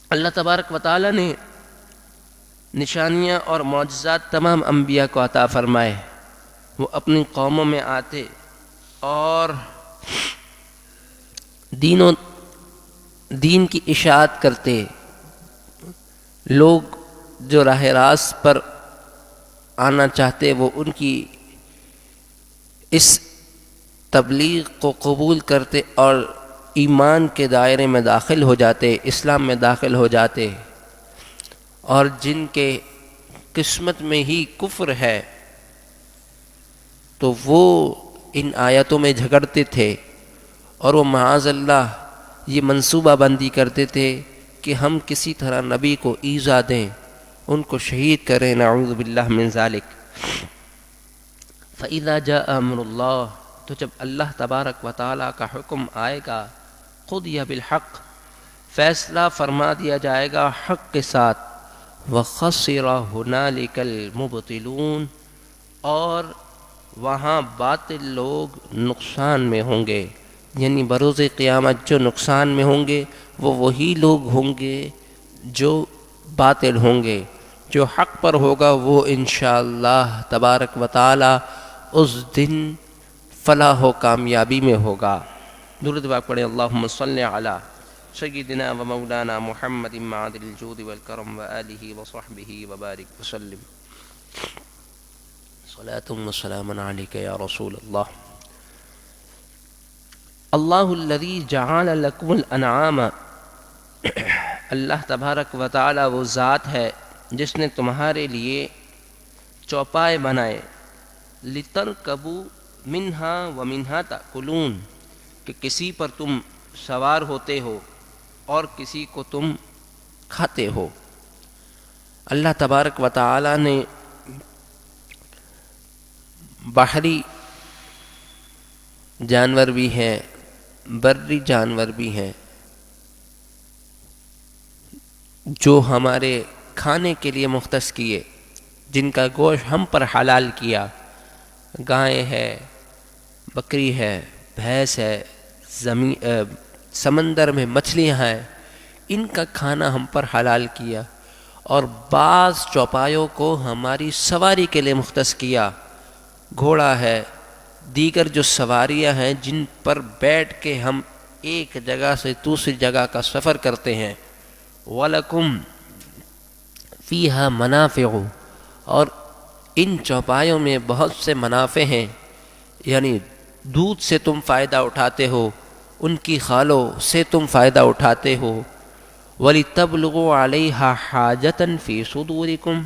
اللہ تبارک و تعالیٰ نے نشانیاں اور معجزات تمام انبیاء کو عطا فرمائے، وہ اپنی قوموں میں آتے اور دین کی اشاعت کرتے، لوگ جو راہ راست پر آنا چاہتے وہ ان کی اس تبلیغ کو قبول کرتے اور ایمان کے دائرے میں داخل ہو جاتے، اسلام میں داخل ہو جاتے، اور جن کے قسمت میں ہی کفر ہے تو وہ ان آیتوں میں جھگڑتے تھے اور وہ معاذ اللہ یہ منصوبہ بندی کرتے تھے کہ ہم کسی طرح نبی کو ایذا دیں، ان کو شہید کریں، نعوذ باللہ من ذالک۔ فَإِذَا جَاءَ أَمْرُ اللَّهِ، تو جب اللہ تبارک و تعالیٰ کا حکم آئے گا، قُضِیَ بِالْحَقِّ، فیصلہ فرما دیا جائے گا حق کے ساتھ، وَخَسِرَ هُنَالِكَ الْمُبْطِلُونَ، اور وہاں باطل لوگ نقصان میں ہوں گے۔ یعنی بروز قیامت جو نقصان میں ہوں گے وہ وہی لوگ ہوں گے جو باطل ہوں گے، جو حق پر ہوگا وہ انشاءاللہ تبارک و تعالی اس دن فلاح و کامیابی میں ہوگا۔ درود پاک پڑھیں، اللہم صلی علی سیدنا و مولانا محمد معدن الجود والکرم وآلہ وصحبہ وبارک وسلم۔ صلاۃ و سلام علیک یا رسول اللہ۔ اللہ الذی جعل لکم الانعام، اللہ تبارک و تعالی وہ ذات ہے جس نے تمہارے لیے چوپائے بنائے، لِتَرْكَبُوا مِنْهَا وَمِنْهَا تَأْكُلُونَ، کہ کسی پر تم سوار ہوتے ہو اور کسی کو تم کھاتے ہو۔ اللہ تبارک و تعالی نے بحری جانور بھی ہیں، بری جانور بھی ہیں جو ہمارے کھانے کے لیے مختص کیے، جن کا گوشت ہم پر حلال کیا، گائے ہے، بکری ہے، بھینس ہے، سمندر میں مچھلیاں ہیں، ان کا کھانا ہم پر حلال کیا، اور بعض چوپایوں کو ہماری سواری کے لیے مختص کیا، گھوڑا ہے، دیگر جو سواریاں ہیں جن پر بیٹھ کے ہم ایک جگہ سے دوسری جگہ کا سفر کرتے ہیں۔ وَلَكُمْ فِيهَا مَنَافِعُ، اور ان چوپایوں میں بہت سے منافع ہیں، یعنی دودھ سے تم فائدہ اٹھاتے ہو، ان کی خالوں سے تم فائدہ اٹھاتے ہو۔ وَلِتَبْلُغُوا عَلَيْهَا حَاجَةً فِي صُدُورِكُمْ،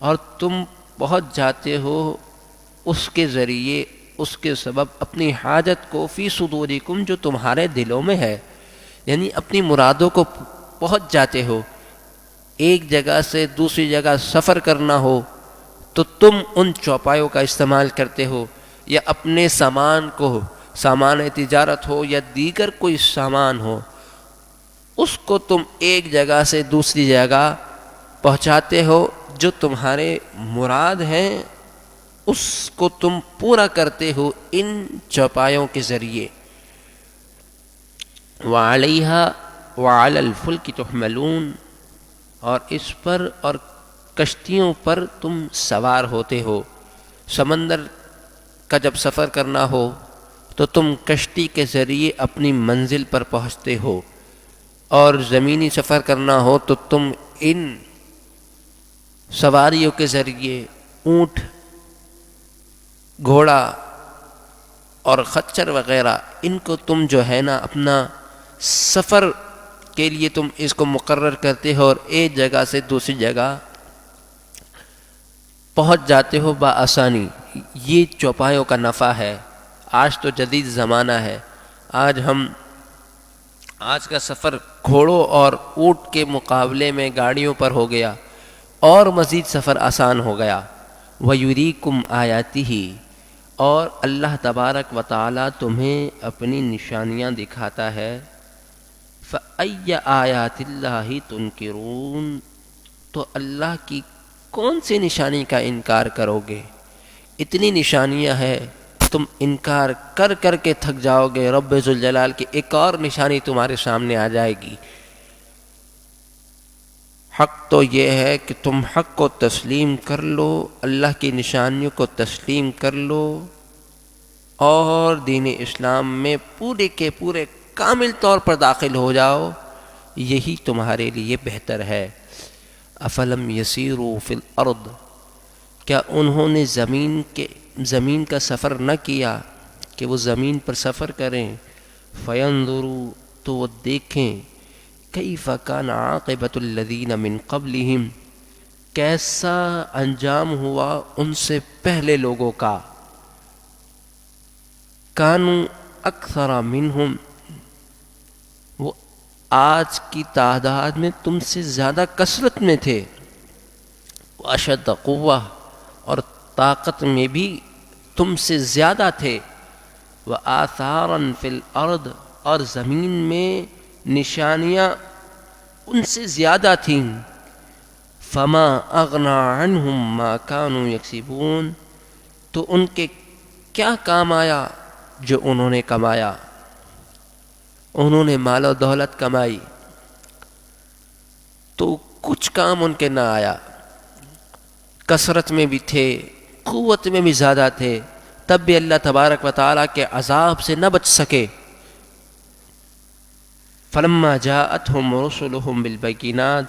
اور تم پہنچ جاتے ہو اس کے ذریعے، اس کے سبب اپنی حاجت کو، فی صدورکم، جو تمہارے دلوں میں ہے، یعنی اپنی مرادوں کو پہنچ جاتے ہو۔ ایک جگہ سے دوسری جگہ سفر کرنا ہو تو تم ان چوپایوں کا استعمال کرتے ہو، یا اپنے سامان کو، سامان تجارت ہو یا دیگر کوئی سامان ہو، اس کو تم ایک جگہ سے دوسری جگہ پہنچاتے ہو، جو تمہارے مراد ہیں اس کو تم پورا کرتے ہو ان چوپایوں کے ذریعے۔ وَعَلَيْهَا وَعَلَى الْفُلْكِ تُحْمَلُونَ، اور اس پر اور کشتیوں پر تم سوار ہوتے ہو۔ سمندر کا جب سفر کرنا ہو تو تم کشتی کے ذریعے اپنی منزل پر پہنچتے ہو، اور زمینی سفر کرنا ہو تو تم ان سواریوں کے ذریعے، اونٹ، گھوڑا اور خچر وغیرہ، ان کو تم جو ہے نا اپنا سفر کے لیے تم اس کو مقرر کرتے ہو، اور ایک جگہ سے دوسری جگہ پہنچ جاتے ہو بآسانی۔ یہ چوپایوں کا نفع ہے۔ آج تو جدید زمانہ ہے، آج کا سفر گھوڑوں اور اونٹ کے مقابلے میں گاڑیوں پر ہو گیا، اور مزید سفر آسان ہو گیا۔ وَيُرِيكُمْ آيَاتِهِ، اور اللہ تبارک و تعالیٰ تمہیں اپنی نشانیاں دکھاتا ہے۔ فَأَيَّ آيَاتِ اللَّهِ تُنْكِرُونَ، تو اللہ کی کون سی نشانی کا انکار کرو گے؟ اتنی نشانیاں ہیں، تم انکار کر کر کے تھک جاؤ گے، رب ذوالجلال کی ایک اور نشانی تمہارے سامنے آ جائے گی۔ حق تو یہ ہے کہ تم حق کو تسلیم کر لو، اللہ کی نشانیوں کو تسلیم کر لو، اور دین اسلام میں پورے کے پورے کامل طور پر داخل ہو جاؤ، یہی تمہارے لیے بہتر ہے۔ افلم یسیروا فی الارض، کیا انہوں نے زمین کا سفر نہ کیا کہ وہ زمین پر سفر کریں؟ فینظروا، تو وہ دیکھیں، کیف کان عاقبۃ الذین من قبلہم، کیسا انجام ہوا ان سے پہلے لوگوں کا۔ کانوا اکثر منہم، وہ آج کی تعداد میں تم سے زیادہ کثرت میں تھے، واشد قوہ، اور طاقت میں بھی تم سے زیادہ تھے، وآثارا فی الارض، اور زمین میں نشانیاں ان سے زیادہ تھیں۔ فما اغنی عنہم ما کانوا یکسبون، تو ان کے کیا کام آیا جو انہوں نے کمایا؟ انہوں نے مال و دولت کمائی تو کچھ کام ان کے نہ آیا، کثرت میں بھی تھے، قوت میں بھی زیادہ تھے، تب بھی اللہ تبارک و تعالیٰ کے عذاب سے نہ بچ سکے۔ فلما جاءتهم رسلهم بالبینات،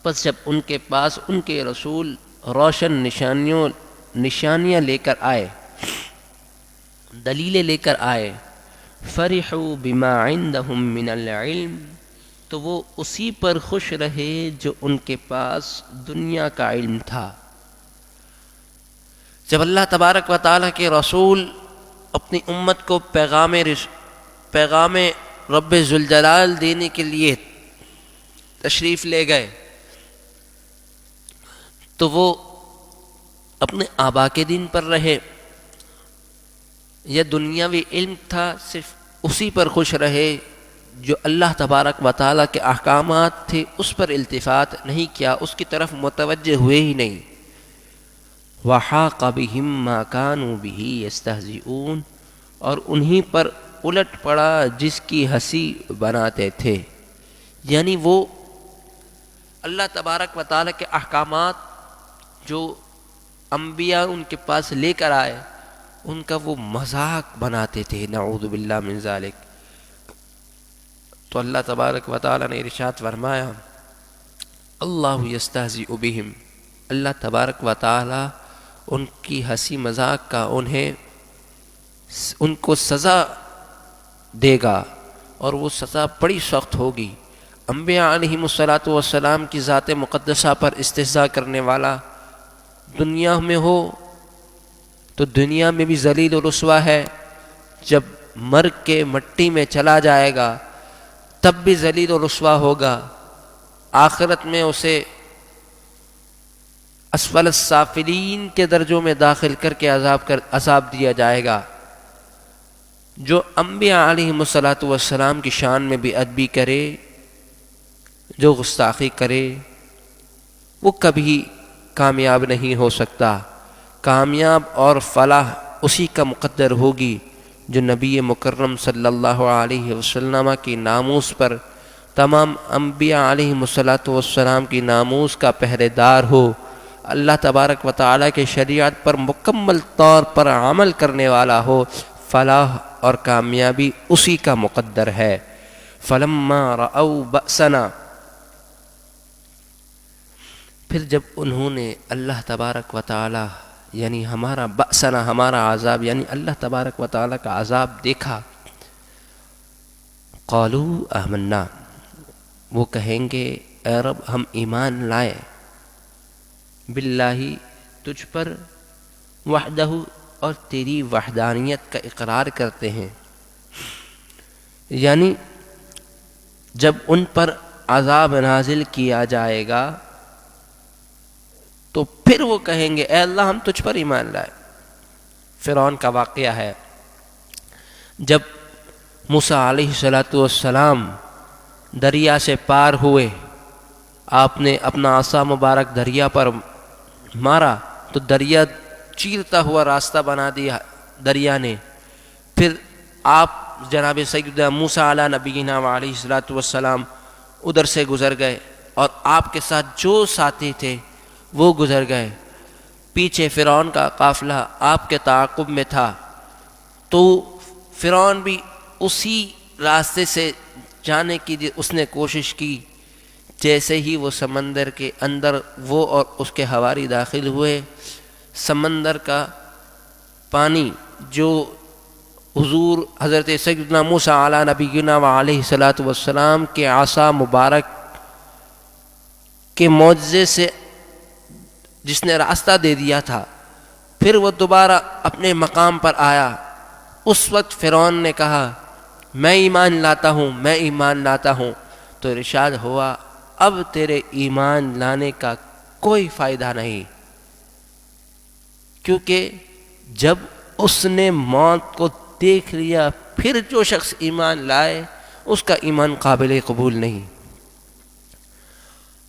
پس جب ان کے پاس ان کے رسول روشن نشانیاں لے کر آئے، دلیلیں لے کر آئے، فرحوا بما عندهم من العلم، تو وہ اسی پر خوش رہے جو ان کے پاس دنیا کا علم تھا۔ جب اللہ تبارک و تعالیٰ کے رسول اپنی امت کو پیغام رب ذوالجلال دینے کے لیے تشریف لے گئے، تو وہ اپنے آبا کے دین پر رہے یا دنیاوی علم تھا، صرف اسی پر خوش رہے جو اللہ تبارک و تعالیٰ کے احکامات تھے، اس پر التفات نہیں کیا، اس کی طرف متوجہ ہوئے ہی نہیں۔ وَحَاقَ بِهِم مَّا كَانُوا بِهِ يَسْتَهْزِئُونَ، اور انہی پر الٹ پڑا جس کی ہنسی بناتے تھے. یعنی وہ اللہ تبارک و تعالیٰ کے احکامات جو انبیاء ان کے پاس لے کر آئے ان کا وہ مذاق بناتے تھے. نعوذ باللہ من ذالک. تو اللہ تبارک و تعالیٰ نے ارشاد فرمایا اللہ یستہزئ بہم. اللہ تبارک و تعالیٰ ان کی ہنسی مذاق کا ان کو سزا دے گا اور وہ سزا بڑی سخت ہوگی. انبیاء علیہم السلام کی ذات مقدسہ پر استہزاء کرنے والا دنیا میں ہو تو دنیا میں بھی ذلیل و رسوا ہے، جب مر کے مٹی میں چلا جائے گا تب بھی ذلیل و رسوا ہوگا. آخرت میں اسے اسفل السافلین کے درجوں میں داخل کر کے عذاب دیا جائے گا. جو انبیاء علیہم السلام کی شان میں بے ادبی کرے، جو گستاخی کرے، وہ کبھی کامیاب نہیں ہو سکتا. کامیاب اور فلاح اسی کا مقدر ہوگی جو نبی مکرم صلی اللہ علیہ وسلم کی ناموس پر تمام انبیاء علیہم السلام کی ناموس کا پہرے دار ہو، اللہ تبارک و تعالیٰ کے شریعت پر مکمل طور پر عمل کرنے والا ہو. فلاح اور کامیابی اسی کا مقدر ہے. فلما رأوا بأسنا، پھر جب انہوں نے اللہ تبارک و تعالیٰ یعنی ہمارا بأسنا ہمارا عذاب یعنی اللہ تبارک و تعالیٰ کا عذاب دیکھا، قالوا آمنا، وہ کہیں گے اے رب ہم ایمان لائے، باللہ تجھ پر، وحدہ اور تیری وحدانیت کا اقرار کرتے ہیں. یعنی جب ان پر عذاب نازل کیا جائے گا تو پھر وہ کہیں گے اے اللہ ہم تجھ پر ایمان لائے. فرعون کا واقعہ ہے، جب موسیٰ علیہ السلام دریا سے پار ہوئے، آپ نے اپنا عصا مبارک دریا پر مارا تو دریا چیرتا ہوا راستہ بنا دیا دریا نے. پھر آپ جناب سیدنا موسیٰ علیہ نبینا علیہ السلام ادھر سے گزر گئے اور آپ کے ساتھ جو ساتھی تھے وہ گزر گئے. پیچھے فرعون کا قافلہ آپ کے تعاقب میں تھا، تو فرعون بھی اسی راستے سے جانے کی اس نے کوشش کی. جیسے ہی وہ سمندر کے اندر وہ اور اس کے حواری داخل ہوئے، سمندر کا پانی جو حضور حضرت سیدنا موسیٰ علیہ نبینا علیہ السلام کے عصا مبارک کے معجزے سے جس نے راستہ دے دیا تھا، پھر وہ دوبارہ اپنے مقام پر آیا. اس وقت فرعون نے کہا میں ایمان لاتا ہوں، میں ایمان لاتا ہوں. تو ارشاد ہوا اب تیرے ایمان لانے کا کوئی فائدہ نہیں، کیونکہ جب اس نے موت کو دیکھ لیا پھر جو شخص ایمان لائے اس کا ایمان قابل قبول نہیں.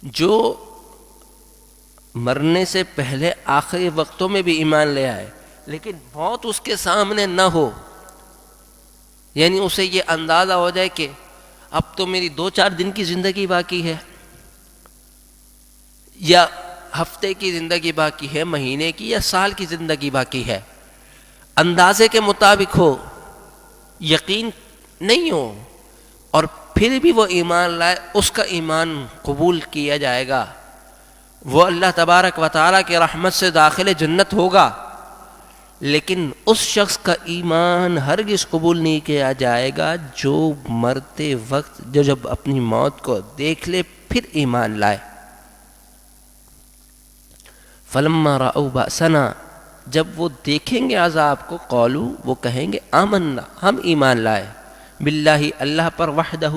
جو مرنے سے پہلے آخری وقتوں میں بھی ایمان لے آئے لیکن موت اس کے سامنے نہ ہو، یعنی اسے یہ اندازہ ہو جائے کہ اب تو میری 2-4 دن کی زندگی باقی ہے یا ہفتے کی زندگی باقی ہے، مہینے کی یا سال کی زندگی باقی ہے، اندازے کے مطابق ہو، یقین نہیں ہو، اور پھر بھی وہ ایمان لائے، اس کا ایمان قبول کیا جائے گا. وہ اللہ تبارک و تعالیٰ کی رحمت سے داخل جنت ہوگا، لیکن اس شخص کا ایمان ہرگز قبول نہیں کیا جائے گا جو مرتے وقت جب اپنی موت کو دیکھ لے پھر ایمان لائے. فلما رأوا بأسنا، جب وہ دیکھیں گے عذاب کو، قالوا وہ کہیں گے آمنا ہم ایمان لائے، باللہ اللہ پر، وحدہ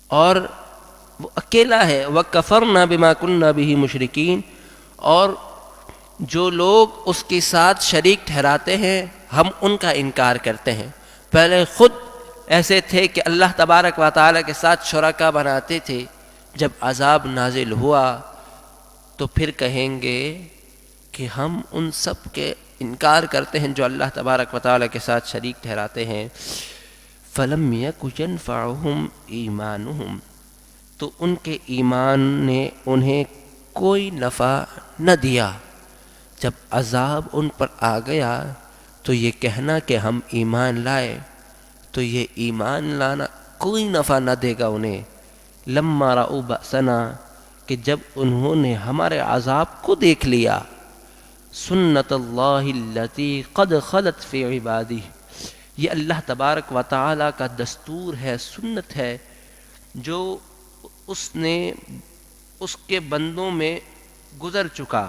اور وہ اکیلا ہے، وَكَفَرْنَا بِمَا كُنَّا بِهِ مُشْرِكِينَ اور جو لوگ اس کے ساتھ شریک ٹھہراتے ہیں ہم ان کا انکار کرتے ہیں. پہلے خود ایسے تھے کہ اللہ تبارک و تعالیٰ کے ساتھ شرکا بناتے تھے، جب عذاب نازل ہوا تو پھر کہیں گے کہ ہم ان سب کے انکار کرتے ہیں، جو اللہ تبارک و تعالیٰ کے ساتھ شریک ٹھہراتے ہیں، فَلَمْ يَكُ يَنْفَعُهُمْ ایمانُہم، تو ان کے ایمان نے انہیں کوئی نفع نہ دیا۔ جب عذاب ان پر آ گیا تو یہ کہنا کہ ہم ایمان لائے، تو یہ ایمان لانا کوئی نفع نہ دے گا انہیں۔ لما رأوا بأسنا، کہ جب انہوں نے ہمارے عذاب کو دیکھ لیا، سنت اللہ التی قد خلت فی عبادہ، یہ اللہ تبارک و تعالیٰ کا دستور ہے، سنت ہے جو اس نے اس کے بندوں میں گزر چکا۔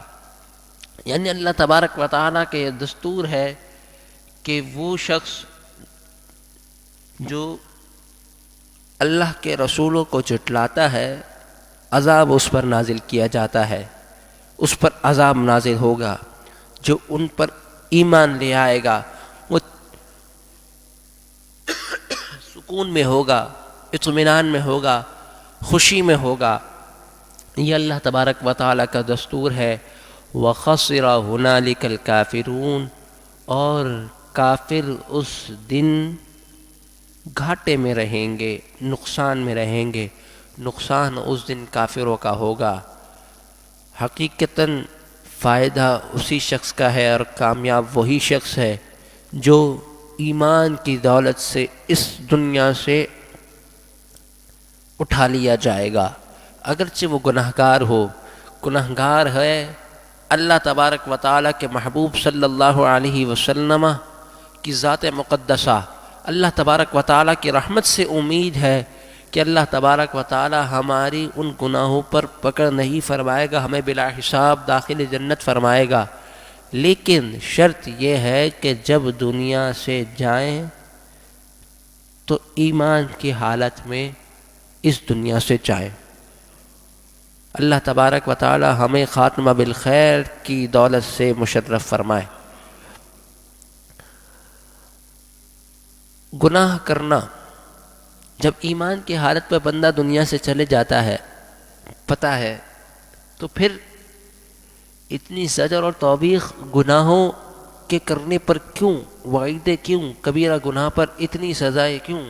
یعنی اللہ تبارک و تعالیٰ کے دستور ہے کہ وہ شخص جو اللہ کے رسولوں کو جھٹلاتا ہے، عذاب اس پر نازل کیا جاتا ہے، اس پر عذاب نازل ہوگا۔ جو ان پر ایمان لے آئے گا وہ سکون میں ہوگا، اطمینان میں ہوگا، خوشی میں ہوگا۔ یہ اللہ تبارک و تعالیٰ کا دستور ہے۔ وَخَسِرَ هُنَالِكَ الْكَافِرُونَ، اور کافر اس دن گھاٹے میں رہیں گے، نقصان میں رہیں گے۔ نقصان اس دن کافروں کا ہوگا۔ حقیقتاً فائدہ اسی شخص کا ہے اور کامیاب وہی شخص ہے جو ایمان کی دولت سے اس دنیا سے اٹھا لیا جائے گا، اگرچہ وہ گناہگار ہو۔ گناہگار ہے، اللہ تبارک و تعالیٰ کے محبوب صلی اللہ علیہ وسلم کی ذات مقدسہ، اللہ تبارک و تعالیٰ کی رحمت سے امید ہے کہ اللہ تبارک و تعالیٰ ہماری ان گناہوں پر پکڑ نہیں فرمائے گا، ہمیں بلا حساب داخل جنت فرمائے گا۔ لیکن شرط یہ ہے کہ جب دنیا سے جائیں تو ایمان کی حالت میں اس دنیا سے جائیں۔ اللہ تبارک و تعالی ہمیں خاتمہ بالخیر کی دولت سے مشرف فرمائے۔ گناہ کرنا، جب ایمان کی حالت پہ بندہ دنیا سے چلے جاتا ہے، پتہ ہے، تو پھر اتنی زجر اور توبیخ گناہوں کے کرنے پر کیوں، وعیدیں کیوں، کبیرہ گناہ پر اتنی سزائیں کیوں؟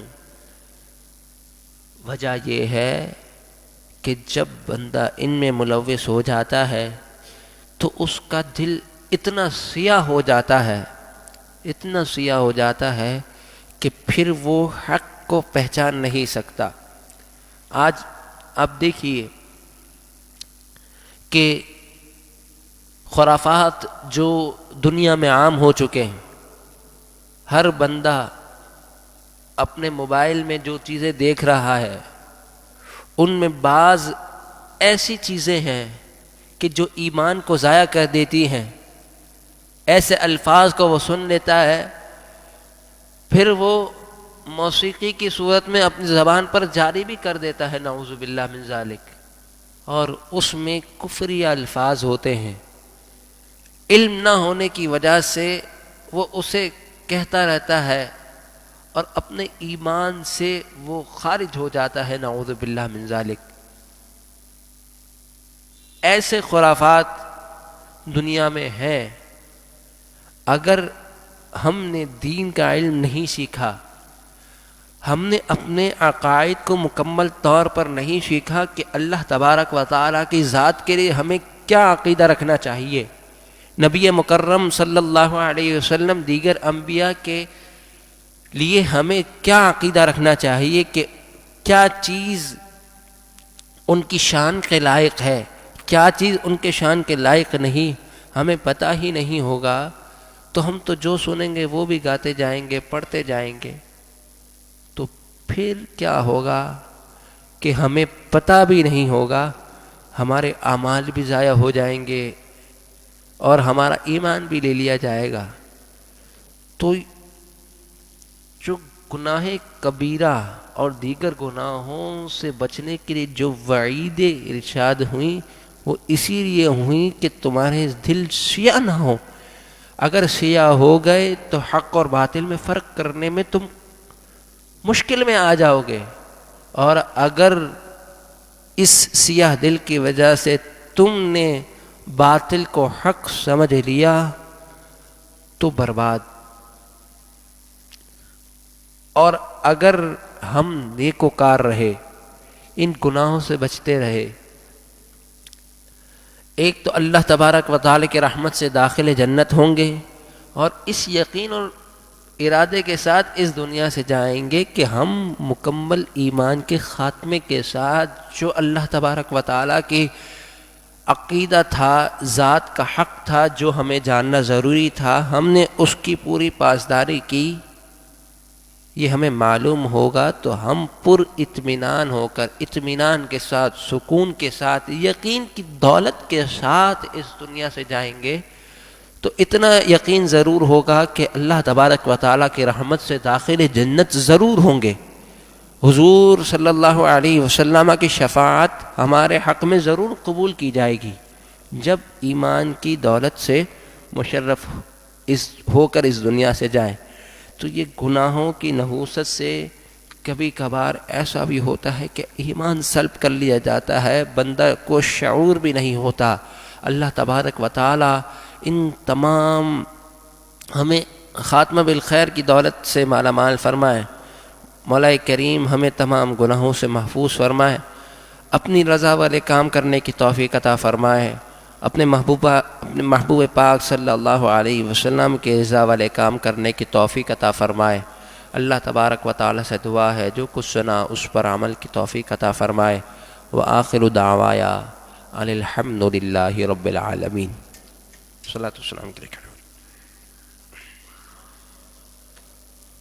وجہ یہ ہے کہ جب بندہ ان میں ملوث ہو جاتا ہے تو اس کا دل اتنا سیاہ ہو جاتا ہے، اتنا سیاہ ہو جاتا ہے کہ پھر وہ حق کو پہچان نہیں سکتا۔ آج آپ دیکھیے کہ خرافات جو دنیا میں عام ہو چکے ہیں، ہر بندہ اپنے موبائل میں جو چیزیں دیکھ رہا ہے ان میں بعض ایسی چیزیں ہیں کہ جو ایمان کو ضائع کر دیتی ہیں۔ ایسے الفاظ کو وہ سن لیتا ہے، پھر وہ موسیقی کی صورت میں اپنی زبان پر جاری بھی کر دیتا ہے، نعوذ باللہ من ذالک، اور اس میں کفری الفاظ ہوتے ہیں۔ علم نہ ہونے کی وجہ سے وہ اسے کہتا رہتا ہے اور اپنے ایمان سے وہ خارج ہو جاتا ہے، نعوذ باللہ من ذالک۔ ایسے خرافات دنیا میں ہیں۔ اگر ہم نے دین کا علم نہیں سیکھا، ہم نے اپنے عقائد کو مکمل طور پر نہیں سیکھا کہ اللہ تبارک و تعالیٰ کی ذات کے لیے ہمیں کیا عقیدہ رکھنا چاہیے، نبی مکرم صلی اللہ علیہ وسلم دیگر انبیاء کے لیے ہمیں کیا عقیدہ رکھنا چاہیے، کہ کیا چیز ان کی شان کے لائق ہے، کیا چیز ان کے شان کے لائق نہیں، ہمیں پتہ ہی نہیں ہوگا تو ہم تو جو سنیں گے وہ بھی گاتے جائیں گے، پڑھتے جائیں گے، تو پھر کیا ہوگا کہ ہمیں پتہ بھی نہیں ہوگا، ہمارے اعمال بھی ضائع ہو جائیں گے اور ہمارا ایمان بھی لے لیا جائے گا۔ تو جو گناہ کبیرہ اور دیگر گناہوں سے بچنے کے لیے جو وعیدیں ارشاد ہوئیں وہ اسی لیے ہوئیں کہ تمہارے دل سیاہ نہ ہو۔ اگر سیاہ ہو گئے تو حق اور باطل میں فرق کرنے میں تم مشکل میں آ جاؤ گے، اور اگر اس سیاہ دل کی وجہ سے تم نے باطل کو حق سمجھ لیا تو برباد. اور اگر ہم نیکوکار رہے، ان گناہوں سے بچتے رہے، ایک تو اللہ تبارک و تعالی کے رحمت سے داخل جنت ہوں گے، اور اس یقین اور ارادے کے ساتھ اس دنیا سے جائیں گے کہ ہم مکمل ایمان کے خاتمے کے ساتھ جو اللہ تبارک و تعالی کی عقیدہ تھا، ذات کا حق تھا، جو ہمیں جاننا ضروری تھا، ہم نے اس کی پوری پاسداری کی، یہ ہمیں معلوم ہوگا تو ہم پر اطمینان ہو کر، اطمینان کے ساتھ، سکون کے ساتھ، یقین کی دولت کے ساتھ اس دنیا سے جائیں گے. تو اتنا یقین ضرور ہوگا کہ اللہ تبارک و تعالیٰ کی رحمت سے داخل جنت ضرور ہوں گے. حضور صلی اللہ علیہ وسلم کی شفاعت ہمارے حق میں ضرور قبول کی جائے گی جب ایمان کی دولت سے مشرف ہو کر اس دنیا سے جائیں. تو یہ گناہوں کی نحوست سے کبھی کبھار ایسا بھی ہوتا ہے کہ ایمان سلب کر لیا جاتا ہے، بندہ کو شعور بھی نہیں ہوتا. اللہ تبارک و تعالی ان تمام ہمیں خاتمہ بالخیر کی دولت سے مالا مال فرمائے. مولا کریم ہمیں تمام گناہوں سے محفوظ فرمائے، اپنی رضا والے کام کرنے کی توفیق عطا فرمائے، اپنے محبوب پاک صلی اللہ علیہ وسلم کے رضا والے کام کرنے کی توفیق عطا فرمائے. اللہ تبارک و تعالی سے دعا ہے جو کچھ سنا اس پر عمل کی توفیق عطا فرمائے. وآخر دعوایا ان الحمد للہ رب العالمین. صلاۃ والسلام علیہ